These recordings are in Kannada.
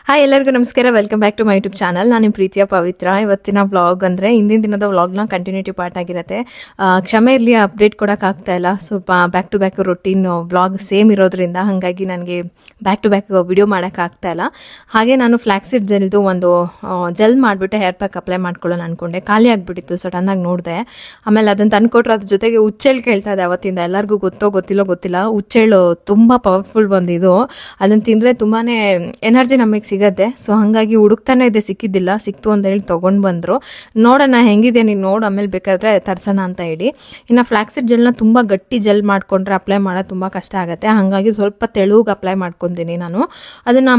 ಹಾಯ್ ಎಲ್ಲರಿಗೂ ನಮಸ್ಕಾರ, welcome back to my YouTube channel. ನಾನು ನಿಮ್ಮ ಪ್ರೀತಿಯ ಪವಿತ್ರ. ಇವತ್ತಿನ ವ್ಲಾಗ್ ಅಂದರೆ ಹಿಂದಿನ ದಿನದ ವ್ಲಾಗ್ನ ಕಂಟಿನ್ಯೂಟಿ ಪಾರ್ಟ್ ಆಗಿರುತ್ತೆ. ಕ್ಷಮೆ ಇರಲಿ, ಅಪ್ಡೇಟ್ ಕೊಡೋಕ್ಕಾಗ್ತಾ ಇಲ್ಲ. ಸ್ವಲ್ಪ back to back routine vlog same ಇರೋದ್ರಿಂದ ಹಾಗಾಗಿ ನನಗೆ ಬ್ಯಾಕ್ ಟು ಬ್ಯಾಕ್ ವಿಡಿಯೋ ಮಾಡೋಕ್ಕಾಗ್ತಾ ಇಲ್ಲ. ಹಾಗೆ ನಾನು ಫ್ಲ್ಯಾಕ್ಸೀಡ್ ಜೆಲ್ದು ಒಂದು ಜೆಲ್ ಮಾಡಿಬಿಟ್ಟು ಹೇರ್ ಪ್ಯಾಕ್ ಅಪ್ಲೈ ಮಾಡ್ಕೊಳ್ಳೋಣ ಅಂದ್ಕೊಂಡೆ. ಖಾಲಿ ಆಗಿಬಿಟ್ಟಿತ್ತು, ಸಡನ್ನಾಗಿ ನೋಡಿದೆ. ಆಮೇಲೆ ಅದನ್ನು ತಂದುಕೊಟ್ರು. ಅದ್ರ ಜೊತೆಗೆ ಹುಚ್ಚೆಳ್ಳು ಕೇಳ್ತಾ ಇದೆ ಅವತ್ತಿಂದ. ಎಲ್ಲರಿಗೂ ಗೊತ್ತಿಲ್ಲ, ಹುಚ್ಚೆಳ್ಳು ತುಂಬ ಪವರ್ಫುಲ್ ಬಂದಿದ್ದು. ಅದನ್ನು ತಿಂದರೆ ತುಂಬಾ ಎನರ್ಜಿ ನಮಗೆ ಸಿಗತ್ತೆ. ಸೊ ಹಾಗಾಗಿ ಹುಡುಕ್ತಾನೆ ಇದೆ, ಸಿಕ್ಕಿದ್ದಿಲ್ಲ. ಸಿಕ್ತು ಅಂತ ಹೇಳಿ ತೊಗೊಂಡು ಬಂದರು. ನೋಡೋಣ ಹೆಂಗಿದೆ, ನೀನು ನೋಡು, ಆಮೇಲೆ ಬೇಕಾದರೆ ತರ್ಸೋಣ ಅಂತ ಹೇಳಿ. ಇನ್ನು ಫ್ಲ್ಯಾಕ್ಸೀಡ್ ಜೆಲ್ನ ತುಂಬ ಗಟ್ಟಿ ಜೆಲ್ ಮಾಡಿಕೊಂಡ್ರೆ ಅಪ್ಲೈ ಮಾಡೋದು ತುಂಬ ಕಷ್ಟ ಆಗುತ್ತೆ. ಹಾಗಾಗಿ ಸ್ವಲ್ಪ ತೆಳುಗೆ ಅಪ್ಲೈ ಮಾಡ್ಕೊತೀನಿ ನಾನು. ಅದನ್ನು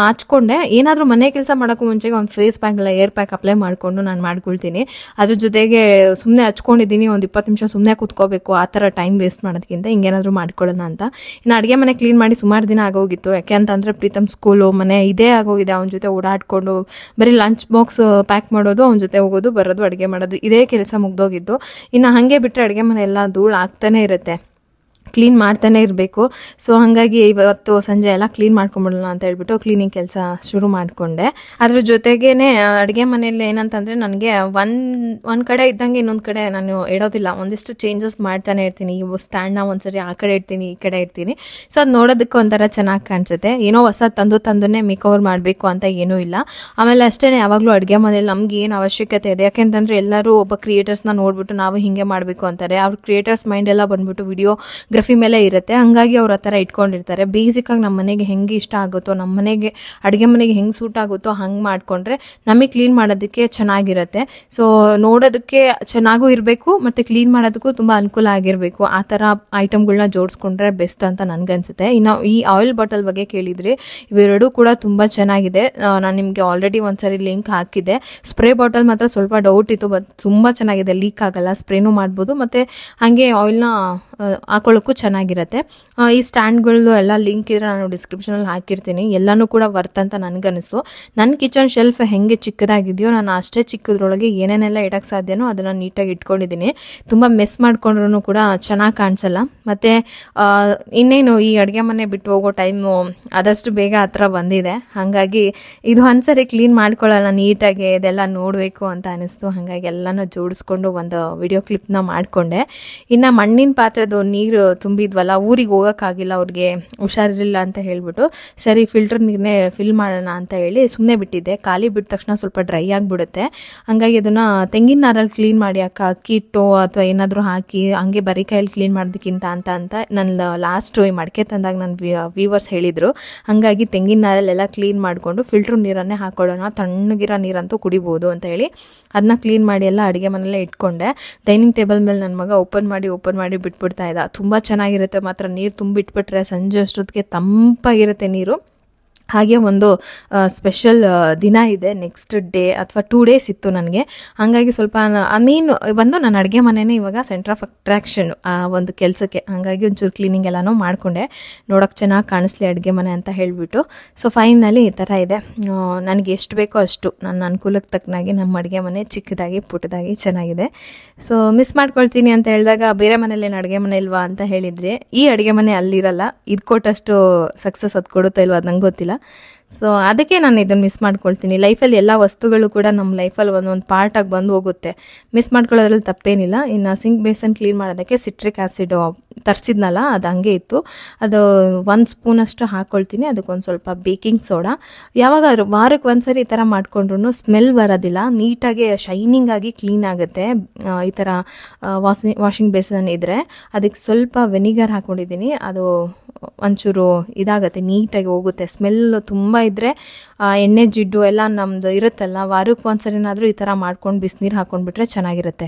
ಹಚ್ಕೊಂಡೆ. ಏನಾದರೂ ಮನೆ ಕೆಲಸ ಮಾಡೋಕ್ಕೂ ಮುಂಚೆಗೆ ಒಂದು ಫೇಸ್ ಪ್ಯಾಕ್ ಇಲ್ಲ ಏರ್ ಪ್ಯಾಕ್ ಅಪ್ಲೈ ಮಾಡಿಕೊಂಡು ನಾನು ಮಾಡ್ಕೊಳ್ತೀನಿ. ಅದ್ರ ಜೊತೆಗೆ ಸುಮ್ಮನೆ ಹಚ್ಕೊಂಡಿದ್ದೀನಿ, ಒಂದು 20 ನಿಮಿಷ ಸುಮ್ಮನೆ ಕೂತ್ಕೋಬೇಕು, ಆ ಥರ ಟೈಮ್ ವೇಸ್ಟ್ ಮಾಡೋದಕ್ಕಿಂತ ಹಿಂಗೇನಾದರೂ ಮಾಡ್ಕೊಳ್ಳೋಣ ಅಂತ. ಇನ್ನು ಅಡುಗೆ ಮನೆ ಕ್ಲೀನ್ ಮಾಡಿ ಸುಮಾರು ದಿನ ಆಗೋಗಿತ್ತು. ಯಾಕೆ ಅಂತಂದರೆ ಪ್ರೀತಮ್ ಸ್ಕೂಲು ಮನೆ ಇದೇ ಆಗೋಗಿದೆ. ಅವನ ಜೊತೆ ಓಡಾಡ್ಕೊಂಡು ಬರೀ ಲಂಚ್ ಬಾಕ್ಸ್ ಪ್ಯಾಕ್ ಮಾಡೋದು, ಅವನ ಜೊತೆ ಹೋಗೋದು ಬರೋದು, ಅಡುಗೆ ಮಾಡೋದು, ಇದೇ ಕೆಲಸ ಮುಗ್ದೋಗಿದ್ದು. ಇನ್ನು ಹಾಗೆ ಬಿಟ್ಟರೆ ಅಡುಗೆ ಮನೆ ಎಲ್ಲ ಧೂಳು ಆಗ್ತಾನೆ ಇರುತ್ತೆ, ಕ್ಲೀನ್ ಮಾಡ್ತಾನೆ ಇರಬೇಕು. ಸೊ ಹಾಗಾಗಿ ಇವತ್ತು ಸಂಜೆ ಎಲ್ಲ ಕ್ಲೀನ್ ಮಾಡ್ಕೊಂಬಿಡೋಣ ಅಂತ ಹೇಳ್ಬಿಟ್ಟು ಕ್ಲೀನಿಂಗ್ ಕೆಲಸ ಶುರು ಮಾಡಿಕೊಂಡೆ. ಅದ್ರ ಜೊತೆಗೇನೆ ಅಡುಗೆ ಮನೆಯಲ್ಲಿ ಏನಂತಂದರೆ ನನಗೆ ಒಂದು ಕಡೆ ಇದ್ದಂಗೆ ಇನ್ನೊಂದು ಕಡೆ ನಾನು ಇಡೋದಿಲ್ಲ. ಒಂದಿಷ್ಟು ಚೇಂಜಸ್ ಮಾಡ್ತಾನೆ ಇರ್ತೀನಿ. ಇವು ಸ್ಟ್ಯಾಂಡ್ನ ಒಂದ್ಸರಿ ಆ ಕಡೆ ಇಡ್ತೀನಿ, ಈ ಕಡೆ ಇಡ್ತೀನಿ. ಸೊ ಅದು ನೋಡೋದಕ್ಕೆ ಒಂಥರ ಚೆನ್ನಾಗಿ ಕಾಣಿಸುತ್ತೆ. ಏನೋ ಹೊಸ ತಂದನ್ನೇ ಮೇಕವರ್ ಮಾಡಬೇಕು ಅಂತ ಏನೂ ಇಲ್ಲ. ಆಮೇಲೆ ಅಷ್ಟೇ, ಯಾವಾಗಲೂ ಅಡುಗೆ ಮನೇಲಿ ನಮ್ಗೆ ಏನು ಅವಶ್ಯಕತೆ ಇದೆ, ಯಾಕೆಂತಂದರೆ ಎಲ್ಲರೂ ಒಬ್ಬ ಕ್ರಿಯೇಟರ್ಸ್ನ ನೋಡ್ಬಿಟ್ಟು ನಾವು ಹಿಂಗೆ ಮಾಡಬೇಕು ಅಂತಾರೆ. ಅವ್ರ ಕ್ರಿಯೇಟರ್ಸ್ ಮೈಂಡ್ ಎಲ್ಲ ಬಂದ್ಬಿಟ್ಟು ವಿಡಿಯೋಗ್ರಫಿ ಮೇಲೆ ಇರುತ್ತೆ. ಹಂಗಾಗಿ ಅವ್ರು ಆ ಥರ ಇಟ್ಕೊಂಡಿರ್ತಾರೆ. ಬೇಸಿಕ್ಕಾಗಿ ನಮ್ಮ ಮನೆಗೆ ಹೆಂಗೆ ಇಷ್ಟ ಆಗುತ್ತೋ, ನಮ್ಮ ಮನೆಗೆ ಅಡುಗೆ ಮನೆಗೆ ಹೆಂಗೆ ಸೂಟ್ ಆಗುತ್ತೋ ಹಂಗೆ ಮಾಡಿಕೊಂಡ್ರೆ ನಮಗೆ ಕ್ಲೀನ್ ಮಾಡೋದಕ್ಕೆ ಚೆನ್ನಾಗಿರುತ್ತೆ. ಸೊ ನೋಡೋದಕ್ಕೆ ಚೆನ್ನಾಗೂ ಇರಬೇಕು ಮತ್ತು ಕ್ಲೀನ್ ಮಾಡೋದಕ್ಕೂ ತುಂಬ ಅನುಕೂಲ ಆಗಿರಬೇಕು. ಆ ಥರ ಐಟಮ್ಗಳನ್ನ ಜೋಡಿಸ್ಕೊಂಡ್ರೆ ಬೆಸ್ಟ್ ಅಂತ ನನಗನ್ಸುತ್ತೆ. ಇನ್ನು ಈ ಆಯಿಲ್ ಬಾಟಲ್ ಬಗ್ಗೆ ಕೇಳಿದ್ರಿ, ಇವೆರಡೂ ಕೂಡ ತುಂಬ ಚೆನ್ನಾಗಿದೆ. ನಾನು ನಿಮಗೆ ಆಲ್ರೆಡಿ ಒಂದ್ಸರಿ ಲಿಂಕ್ ಹಾಕಿದ್ದೆ. ಸ್ಪ್ರೇ ಬಾಟಲ್ ಮಾತ್ರ ಸ್ವಲ್ಪ ಡೌಟ್ ಇತ್ತು, ಬಟ್ ತುಂಬ ಚೆನ್ನಾಗಿದೆ, ಲೀಕ್ ಆಗಲ್ಲ, ಸ್ಪ್ರೇನೂ ಮಾಡ್ಬೋದು, ಮತ್ತು ಹಾಗೆ ಆಯಿಲ್ನ ಹಾಕೊಳ್ಳೋಕ್ಕೂ ಚೆನ್ನಾಗಿರುತ್ತೆ. ಈ ಸ್ಟ್ಯಾಂಡ್ಗಳದ್ದು ಎಲ್ಲ ಲಿಂಕ್ ಇದ್ರೆ ನಾನು ಡಿಸ್ಕ್ರಿಪ್ಷನಲ್ಲಿ ಹಾಕಿರ್ತೀನಿ. ಎಲ್ಲನೂ ಕೂಡ ವರ್ತ್ ಅಂತ ನನಗನ್ನಿಸ್ತು. ನನ್ನ ಕಿಚನ್ ಶೆಲ್ಫ್ ಹೆಂಗೆ ಚಿಕ್ಕದಾಗಿದೆಯೋ ನಾನು ಅಷ್ಟೇ ಚಿಕ್ಕದ್ರೊಳಗೆ ಏನೇನೆಲ್ಲ ಇಡೋಕ್ಕೆ ಸಾಧ್ಯನೋ ಅದನ್ನು ನೀಟಾಗಿ ಇಟ್ಕೊಂಡಿದ್ದೀನಿ. ತುಂಬ ಮೆಸ್ ಮಾಡ್ಕೊಂಡ್ರೂ ಕೂಡ ಚೆನ್ನಾಗಿ ಕಾಣಿಸಲ್ಲ. ಮತ್ತು ಇನ್ನೇನು ಈ ಅಡುಗೆ ಮನೆ ಬಿಟ್ಟು ಹೋಗೋ ಟೈಮು ಆದಷ್ಟು ಬೇಗ ಹತ್ರ ಬಂದಿದೆ. ಹಾಗಾಗಿ ಇದು ಒಂದ್ಸರಿ ಕ್ಲೀನ್ ಮಾಡ್ಕೊಳ್ಳೋಣ ನೀಟಾಗಿ, ಇದೆಲ್ಲ ನೋಡಬೇಕು ಅಂತ ಅನ್ನಿಸ್ತು. ಹಾಗಾಗಿ ಎಲ್ಲನೂ ಜೋಡಿಸ್ಕೊಂಡು ಒಂದು ವಿಡಿಯೋ ಕ್ಲಿಪ್ನ ಮಾಡಿಕೊಂಡೆ. ಇನ್ನು ಮಣ್ಣಿನ ಪಾತ್ರೆದು ನೀರು ತುಂಬಿದ್ವಲ್ಲ, ಊರಿಗೆ ಹೋಗೋಕ್ಕಾಗಿಲ್ಲ, ಅವ್ರಿಗೆ ಹುಷಾರಿರಲಿಲ್ಲ ಅಂತ ಹೇಳ್ಬಿಟ್ಟು ಸರಿ ಫಿಲ್ಟರ್ ನೀರನ್ನೇ ಫಿಲ್ ಮಾಡೋಣ ಅಂತ ಹೇಳಿ ಸುಮ್ಮನೆ ಬಿಟ್ಟಿದ್ದೆ. ಖಾಲಿ ಬಿಟ್ಟ ತಕ್ಷಣ ಸ್ವಲ್ಪ ಡ್ರೈ ಆಗಿಬಿಡುತ್ತೆ. ಹಾಗಾಗಿ ಅದನ್ನು ತೆಂಗಿನ ನಾರಲ್ಲಿ ಕ್ಲೀನ್ ಮಾಡಿ ಅಕ್ಕಿ ಹಿಟ್ಟು ಅಥವಾ ಏನಾದರೂ ಹಾಕಿ ಹಂಗೆ ಬರೀ ಕೈಯಲ್ಲಿ ಕ್ಲೀನ್ ಮಾಡೋದಕ್ಕಿಂತ ಅಂತ ನನ್ನ ಲಾಸ್ಟ್ ಈ ಮಡಿಕೆ ತಂದಾಗ ನನ್ನ ವ್ಯೂವರ್ಸ್ ಹೇಳಿದರು. ಹಾಗಾಗಿ ತೆಂಗಿನ ನಾರಲ್ಲೆಲ್ಲ ಕ್ಲೀನ್ ಮಾಡಿಕೊಂಡು ಫಿಲ್ಟ್ರ್ ನೀರನ್ನೇ ಹಾಕೊಳ್ಳೋಣ, ತಣ್ಣಗಿರೋ ನೀರಂತೂ ಕುಡಿಬೋದು ಅಂತ ಹೇಳಿ ಅದನ್ನ ಕ್ಲೀನ್ ಮಾಡಿ ಎಲ್ಲ ಅಡುಗೆ ಮನೆಯಲ್ಲೇ ಇಟ್ಕೊಂಡೆ. ಡೈನಿಂಗ್ ಟೇಬಲ್ ಮೇಲೆ ನನ್ನ ಮಗ ಓಪನ್ ಮಾಡಿ ಬಿಟ್ಬಿಡ್ತಾ ಇದ್ದ. ತುಂಬ ಚೆನ್ನಾಗಿರುತ್ತೆ ಮಾತ್ರ, ನೀರು ತುಂಬಿಟ್ಬಿಟ್ರೆ ಸಂಜೆ ಅಷ್ಟೊತ್ತಿಗೆ ತಂಪಾಗಿರುತ್ತೆ ನೀರು. ಹಾಗೆ ಒಂದು ಸ್ಪೆಷಲ್ ದಿನ ಇದೆ, ನೆಕ್ಸ್ಟ್ ಡೇ ಅಥವಾ 2 ಡೇಸ್ ಇತ್ತು ನನಗೆ. ಹಾಗಾಗಿ ಸ್ವಲ್ಪ ಬಂದು ನಾನು ಅಡುಗೆ ಮನೆಯೇ ಇವಾಗ ಸೆಂಟರ್ ಆಫ್ ಅಟ್ರಾಕ್ಷನ್ ಒಂದು ಕೆಲಸಕ್ಕೆ. ಹಾಗಾಗಿ ಒಂಚೂರು ಕ್ಲೀನಿಂಗ್ ಎಲ್ಲನೂ ಮಾಡಿಕೊಂಡೆ, ನೋಡೋಕ್ಕೆ ಚೆನ್ನಾಗಿ ಕಾಣಿಸ್ಲಿ ಅಡುಗೆ ಮನೆ ಅಂತ ಹೇಳಿಬಿಟ್ಟು. ಸೊ ಫೈನಲಿ ಈ ಥರ ಇದೆ. ನನಗೆ ಎಷ್ಟು ಬೇಕೋ ಅಷ್ಟು ನನ್ನ ಅನುಕೂಲಕ್ಕೆ ತಕ್ಕನಾಗಿ ನಮ್ಮ ಅಡುಗೆ ಮನೆ ಚಿಕ್ಕದಾಗಿ ಪುಟ್ಟದಾಗಿ ಚೆನ್ನಾಗಿದೆ. ಸೊ ಮಿಸ್ ಮಾಡ್ಕೊಳ್ತೀನಿ ಅಂತ ಹೇಳಿದಾಗ ಬೇರೆ ಮನೇಲಿ ಏನು ಅಡುಗೆ ಮನೆ ಇಲ್ವಾ ಅಂತ ಹೇಳಿದರೆ, ಈ ಅಡುಗೆ ಮನೆ ಅಲ್ಲಿರಲ್ಲ. ಇದು ಕೊಟ್ಟಷ್ಟು ಸಕ್ಸಸ್ ಅದು ಕೊಡುತ್ತಾ ಇಲ್ವಾ ಅದು ನಂಗೆ ಗೊತ್ತಿಲ್ಲ. ಸೊ ಅದಕ್ಕೆ ನಾನು ಇದನ್ನು ಮಿಸ್ ಮಾಡ್ಕೊಳ್ತೀನಿ. ಲೈಫಲ್ಲಿ ಎಲ್ಲ ವಸ್ತುಗಳು ಕೂಡ ನಮ್ಮ ಲೈಫಲ್ಲಿ ಒಂದೊಂದು ಪಾರ್ಟಾಗಿ ಬಂದು ಹೋಗುತ್ತೆ, ಮಿಸ್ ಮಾಡ್ಕೊಳ್ಳೋದ್ರಲ್ಲಿ ತಪ್ಪೇನಿಲ್ಲ. ಇನ್ನು ಸಿಂಕ್ ಬೇಸನ್ ಕ್ಲೀನ್ ಮಾಡೋದಕ್ಕೆ ಸಿಟ್ರಿಕ್ ಆ್ಯಸಿಡ್ ತರಿಸಿದ್ನಲ್ಲ, ಅದು ಹಂಗೆ ಇತ್ತು. ಅದು 1 ಸ್ಪೂನಷ್ಟು ಹಾಕ್ಕೊಳ್ತೀನಿ. ಅದಕ್ಕೊಂದು ಸ್ವಲ್ಪ ಬೇಕಿಂಗ್ ಸೋಡಾ. ಯಾವಾಗಾದ್ರೂ ವಾರಕ್ಕೆ ಒಂದ್ಸರಿ ಈ ಥರ ಮಾಡಿಕೊಂಡ್ರು ಸ್ಮೆಲ್ ಬರೋದಿಲ್ಲ, ನೀಟಾಗಿ ಶೈನಿಂಗ್ ಆಗಿ ಕ್ಲೀನ್ ಆಗುತ್ತೆ. ಈ ಥರ ವಾಷಿಂಗ್ ಬೇಸನ್ ಇದ್ದರೆ ಅದಕ್ಕೆ ಸ್ವಲ್ಪ ವೆನಿಗರ್ ಹಾಕ್ಕೊಂಡಿದ್ದೀನಿ. ಅದು ಒಂಚೂರು ಇದಾಗುತ್ತೆ, ನೀಟಾಗಿ ಹೋಗುತ್ತೆ. ಸ್ಮೆಲ್ ತುಂಬ ಇದ್ದರೆ ಎಣ್ಣೆ ಜಿಡ್ಡು ಎಲ್ಲ ನಮ್ಮದು ಇರುತ್ತಲ್ಲ, ವಾರಕ್ಕೆ ಒಂದ್ಸರಿನಾದರೂ ಈ ಥರ ಮಾಡ್ಕೊಂಡು ಬಿಸಿನೀರು ಹಾಕ್ಕೊಂಡ್ಬಿಟ್ರೆ ಚೆನ್ನಾಗಿರುತ್ತೆ.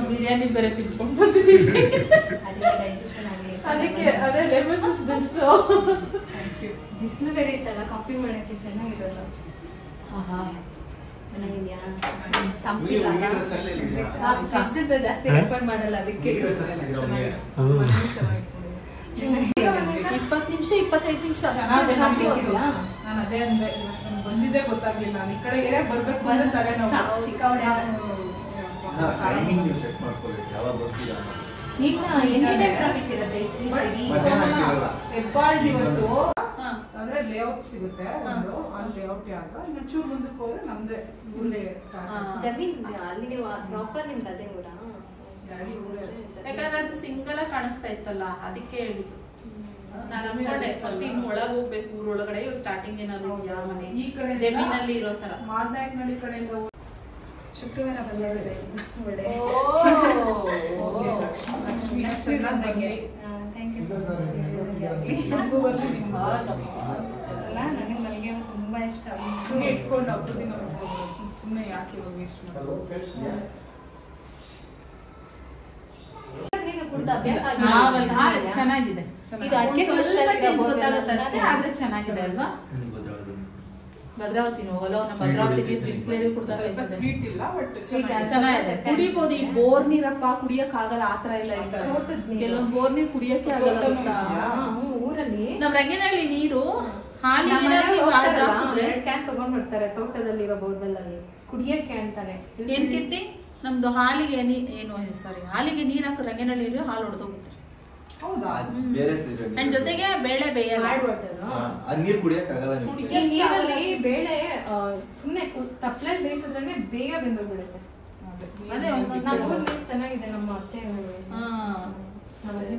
ಬಿರಿಯಾನಿ ಬೇರೆ ತಿನ್ಕೊಂಡು ಬಂದಿದ್ದೀವಿ, ಅದಕ್ಕೆ ಅದೇ ಲೆಮನ್ ಜ್ಯೂಸ್ ಬೆಸ್ಟ್. ಬಿಸಿಲು ಬೇರೆ ಇತ್ತಲ್ಲ, ಕಾಫಿ ಮಾಡೋಕ್ಕೆ ಚೆನ್ನಾಗಿರಲ್ಲ. ಚೆನ್ನಾಗಿದೆಯಾ? ತಂಪಿಲ್ಲ, ಜಾಸ್ತಿ ರೆಫರ್ ಮಾಡಲ್ಲ ಅದಕ್ಕೆ. 20 ನಿಮಿಷ 25 ನಿಮಿಷ ನಾನು ಅದೇ ಅಂದೆ ಬಂದಿದ್ದೆ ಗೊತ್ತಾಗ್ಲಿಲ್ಲ ನಾನು ಈ ಕಡೆ ಏರಿಯಾಗ ಬರ್ಬೇಕು ಅಂದ್ರೆ ತಲೆನೋವು ಸಿಕ್ಕಾವಡೆ ಟೈಮಿಂಗ್ ನೀವು ಸೆಟ್ ಮಾಡ್ಕೊಳ್ಳಿ ಯಾವಾಗ ಬರ್ತೀರಾ ಇನ್ನ ಎನಿ ಟೈಮ್ ಟ್ರಾಫಿಕ್ ಇರುತ್ತೆ ಹೆಬ್ಬಾಳ್ ಇವತ್ತು ಅಂದ್ರೆ ಲೇಔಟ್ ಸಿಗುತ್ತೆ ಒಂದು ಅಲ್ಲಿ ಲೇಔಟ್ ಯಾಕ ಇನ್ನು ಚೂರು ಮುಂದಕ್ಕೆ ಹೋದ್ರೆ ನಮ್ದೇ ಊರೇ ಸ್ಟಾರ್ಟ್ ಜಮೀನ್ ಅಲ್ಲಿ ನೀವು ಪ್ರಾಪರ್ ನಿಮ್ದು ಅದೇ ಊರಾ ಗಾಡಿ ಊರೇ ಯಾಕಂದ್ರೆ ಅದು ಸಿಂಗಲ್ ಆಗಿ ಕಾಣಿಸ್ತಾ ಇತ್ತಲ್ಲ ಅದಕ್ಕೆ ಹೇಳಿದ್ದು ನಾನು ಅನ್ಕೊಂಡೆ ಫಸ್ಟ್ ಇನ್ನು ಒಳಗೆ ಹೋಗ್ಬೇಕು ಊರೊಳಗಡೆ ಸ್ಟಾರ್ಟಿಂಗ್ ಏನಾದ್ರು ಯಾವ ಮನೆ ಈ ಕಡೆ ಜಮೀನಲ್ಲಿ ಇರೋ ತರ ಮಾದನಾಯಕನಹಳ್ಳಿ ಕಡೆಯಿಂದ ಶುಕ್ರವಾರ ಬಂದಿದೆ ಒಳ್ಳೆ ಲಕ್ಷ್ಮಿ ಚೆನ್ನಾಗಿ ಬಂದೆ ಥ್ಯಾಂಕ್ ಯು ಸೊ ಮಚ್ ನಮಗೂ ಬರ್ಲಿ ನಿಮ್ಮ ಅಲ್ಲ ನನಗೆ ತುಂಬಾ ಇಷ್ಟ ಸುಮ್ಮನೆ ಇಟ್ಕೊಂಡು ಹಬ್ಬದ ದಿನ ಸುಮ್ಮನೆ ಯಾಕೆ ಹೋಗಿ ಇಷ್ಟು ಕುಡ್ದು ಅಭ್ಯಾಸ ಚೆನ್ನಾಗಿದೆ ಇದು ಅಡಿಕೆ ಸ್ವಲ್ಪ change ಗೊತ್ತಾಗುತ್ತೆ ಅಷ್ಟೇ ಆದ್ರೆ ಚೆನ್ನಾಗಿದೆ ಅಲ್ವಾ ಭದ್ರಾವತಿ ಭದ್ರಾವತಿ ಬಿಸ್ಲೇರಿ ಸ್ವಲ್ಪ ಸ್ವೀಟ್ ಇಲ್ಲ ಬಟ್ ಚೆನ್ನಾಗಿದೆ ಕುಡಿಬಹುದು ಈ ಬೋರ್ ನೀರಪ್ಪ ಕುಡಿಯಕ್ ಆಗಲ್ಲ ಆತರ ಇಲ್ಲ ಕೆಲವೊಂದು ಬೋರ್ ನೀರ್ ಕುಡಿಯಕ್ಕೆ ಆಗಲ್ಲ ಊರಲ್ಲಿ ನಮ್ ರಂಗನಹಳ್ಳಿ ನೀರು ಎರಡು ಕ್ಯಾನ್ ತಗೊಂಡ್ ಬರ್ತಾರೆ ತೋಟದಲ್ಲಿರೋ ಬೋರ್ವೆಲ್ ಅಲ್ಲಿ ಕುಡಿಯಕ್ಕೆ ಅಂತಾನೆ ಏನ್ ಕೀರ್ತಿ ನಮ್ದು ಹಾಲಿಗೆ ಹಾಲಿಗೆ ನೀರ್ ಹಾಕಿ ರಂಗನಹಳ್ಳಿಯಲ್ಲಿ ಹಾಲು ಹೊಡೆದೋಗುತ್ತೆ ಹೌದಾ ಬೇರೆ ನನ್ ಜೊತೆಗೆ ಬೇಳೆ ಬೇಯಲ್ಲ ನೀರು ಕುಡಿಯಕ್ ಆಗಲ್ಲ ನಿಮ್ಗೆ ಈ ನೀರಲ್ಲಿ ಬೇಳೆ ಸುಮ್ನೆ ತಪ್ಪಲಲ್ಲಿ ಬೇಯಿಸಿದ್ರೆ ಬೇಗ ಬೆಂದೋಗ್ಬಿಡುತ್ತೆ ಅದೇ ನಮ್ಮ ಊರ್ ನೀರು ಚೆನ್ನಾಗಿದೆ ನಮ್ಮ ಅತ್ತೆ ನಮ್ಮ ಅಜ್ಜಿ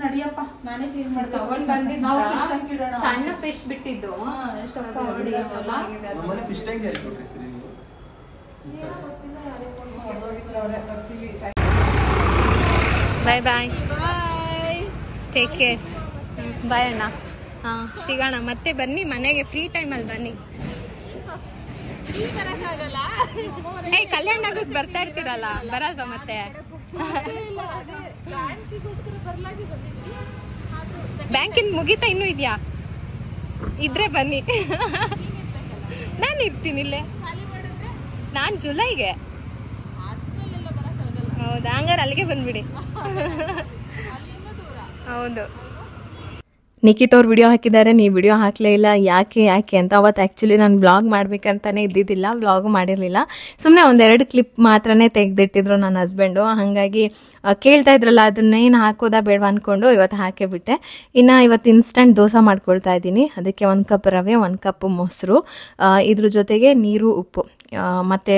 ನಡಿಯಪ್ಪ ನಾನೇ ಕ್ಲೀನ್ ಮಾಡ್ತಾ ತಗೊಂಡ್ ಬಂದಿದ್ದ ಸಣ್ಣ ಫಿಶ್ ಬಿಟ್ಟಿದ್ದು ನಮ್ಮನೆ ಫಿಶ್ ಟ್ಯಾಂಕ್ ಯಾರಿಗೆ ಕೊಟ್ರಿ ಸರಿ ನೀವು ಬಾಯ್ ಬಾಯ್ ಟೇಕ್ ಕೇರ್ ಬಾಯ್ ಅಣ್ಣ ಹಾಂ ಸಿಗೋಣ ಮತ್ತೆ ಬನ್ನಿ ಮನೆಗೆ ಫ್ರೀ ಟೈಮಲ್ಲಿ ಬನ್ನಿ ಏ ಕಲ್ಯಾಣ ನಗರಕ್ಕೆ ಬರ್ತಾ ಇರ್ತೀರಲ್ಲ ಬರಲ್ವಾ ಮತ್ತೆ ಬ್ಯಾಂಕಿಂದ ಮುಗಿತಾ ಇನ್ನೂ ಇದೆಯಾ ಇದ್ರೆ ಬನ್ನಿ ನಾನು ಇರ್ತೀನಿ ಇಲ್ಲೇ ನಾನು ಜುಲೈಗೆ ಹೌದಾ ಹಂಗಾರೆ ಅಲ್ಲಿಗೆ ಬಂದ್ಬಿಡಿ ಹೌದು ನಿಖಿತ್ ಅವ್ರು ವಿಡಿಯೋ ಹಾಕಿದ್ದಾರೆ ನೀವು ವಿಡಿಯೋ ಹಾಕಲೇ ಇಲ್ಲ ಯಾಕೆ ಅಂತ ಅವತ್ತು ಆ್ಯಕ್ಚುಲಿ ನಾನು ವ್ಲಾಗ್ ಮಾಡಬೇಕಂತಾನೆ ಇದ್ದಿದ್ದಿಲ್ಲ ವ್ಲಾಗ್ ಮಾಡಿರಲಿಲ್ಲ ಸುಮ್ಮನೆ ಒಂದೆರಡು ಕ್ಲಿಪ್ ಮಾತ್ರನೇ ತೆಗೆದಿಟ್ಟಿದ್ರು ನನ್ನ ಹಸ್ಬೆಂಡು ಹಾಗಾಗಿ ಕೇಳ್ತಾ ಇದ್ರಲ್ಲ ಅದನ್ನೇನು ಹಾಕೋದಾ ಬೇಡವಾ ಅಂದ್ಕೊಂಡು ಇವತ್ತು ಹಾಕೇ ಬಿಟ್ಟೆ ಇನ್ನು ಇವತ್ತು ಇನ್ಸ್ಟಂಟ್ ದೋಸೆ ಮಾಡ್ಕೊಳ್ತಾ ಇದ್ದೀನಿ ಅದಕ್ಕೆ 1 ಕಪ್ ರವೆ 1 ಕಪ್ ಮೊಸರು ಇದ್ರ ಜೊತೆಗೆ ನೀರು ಉಪ್ಪು ಮತ್ತು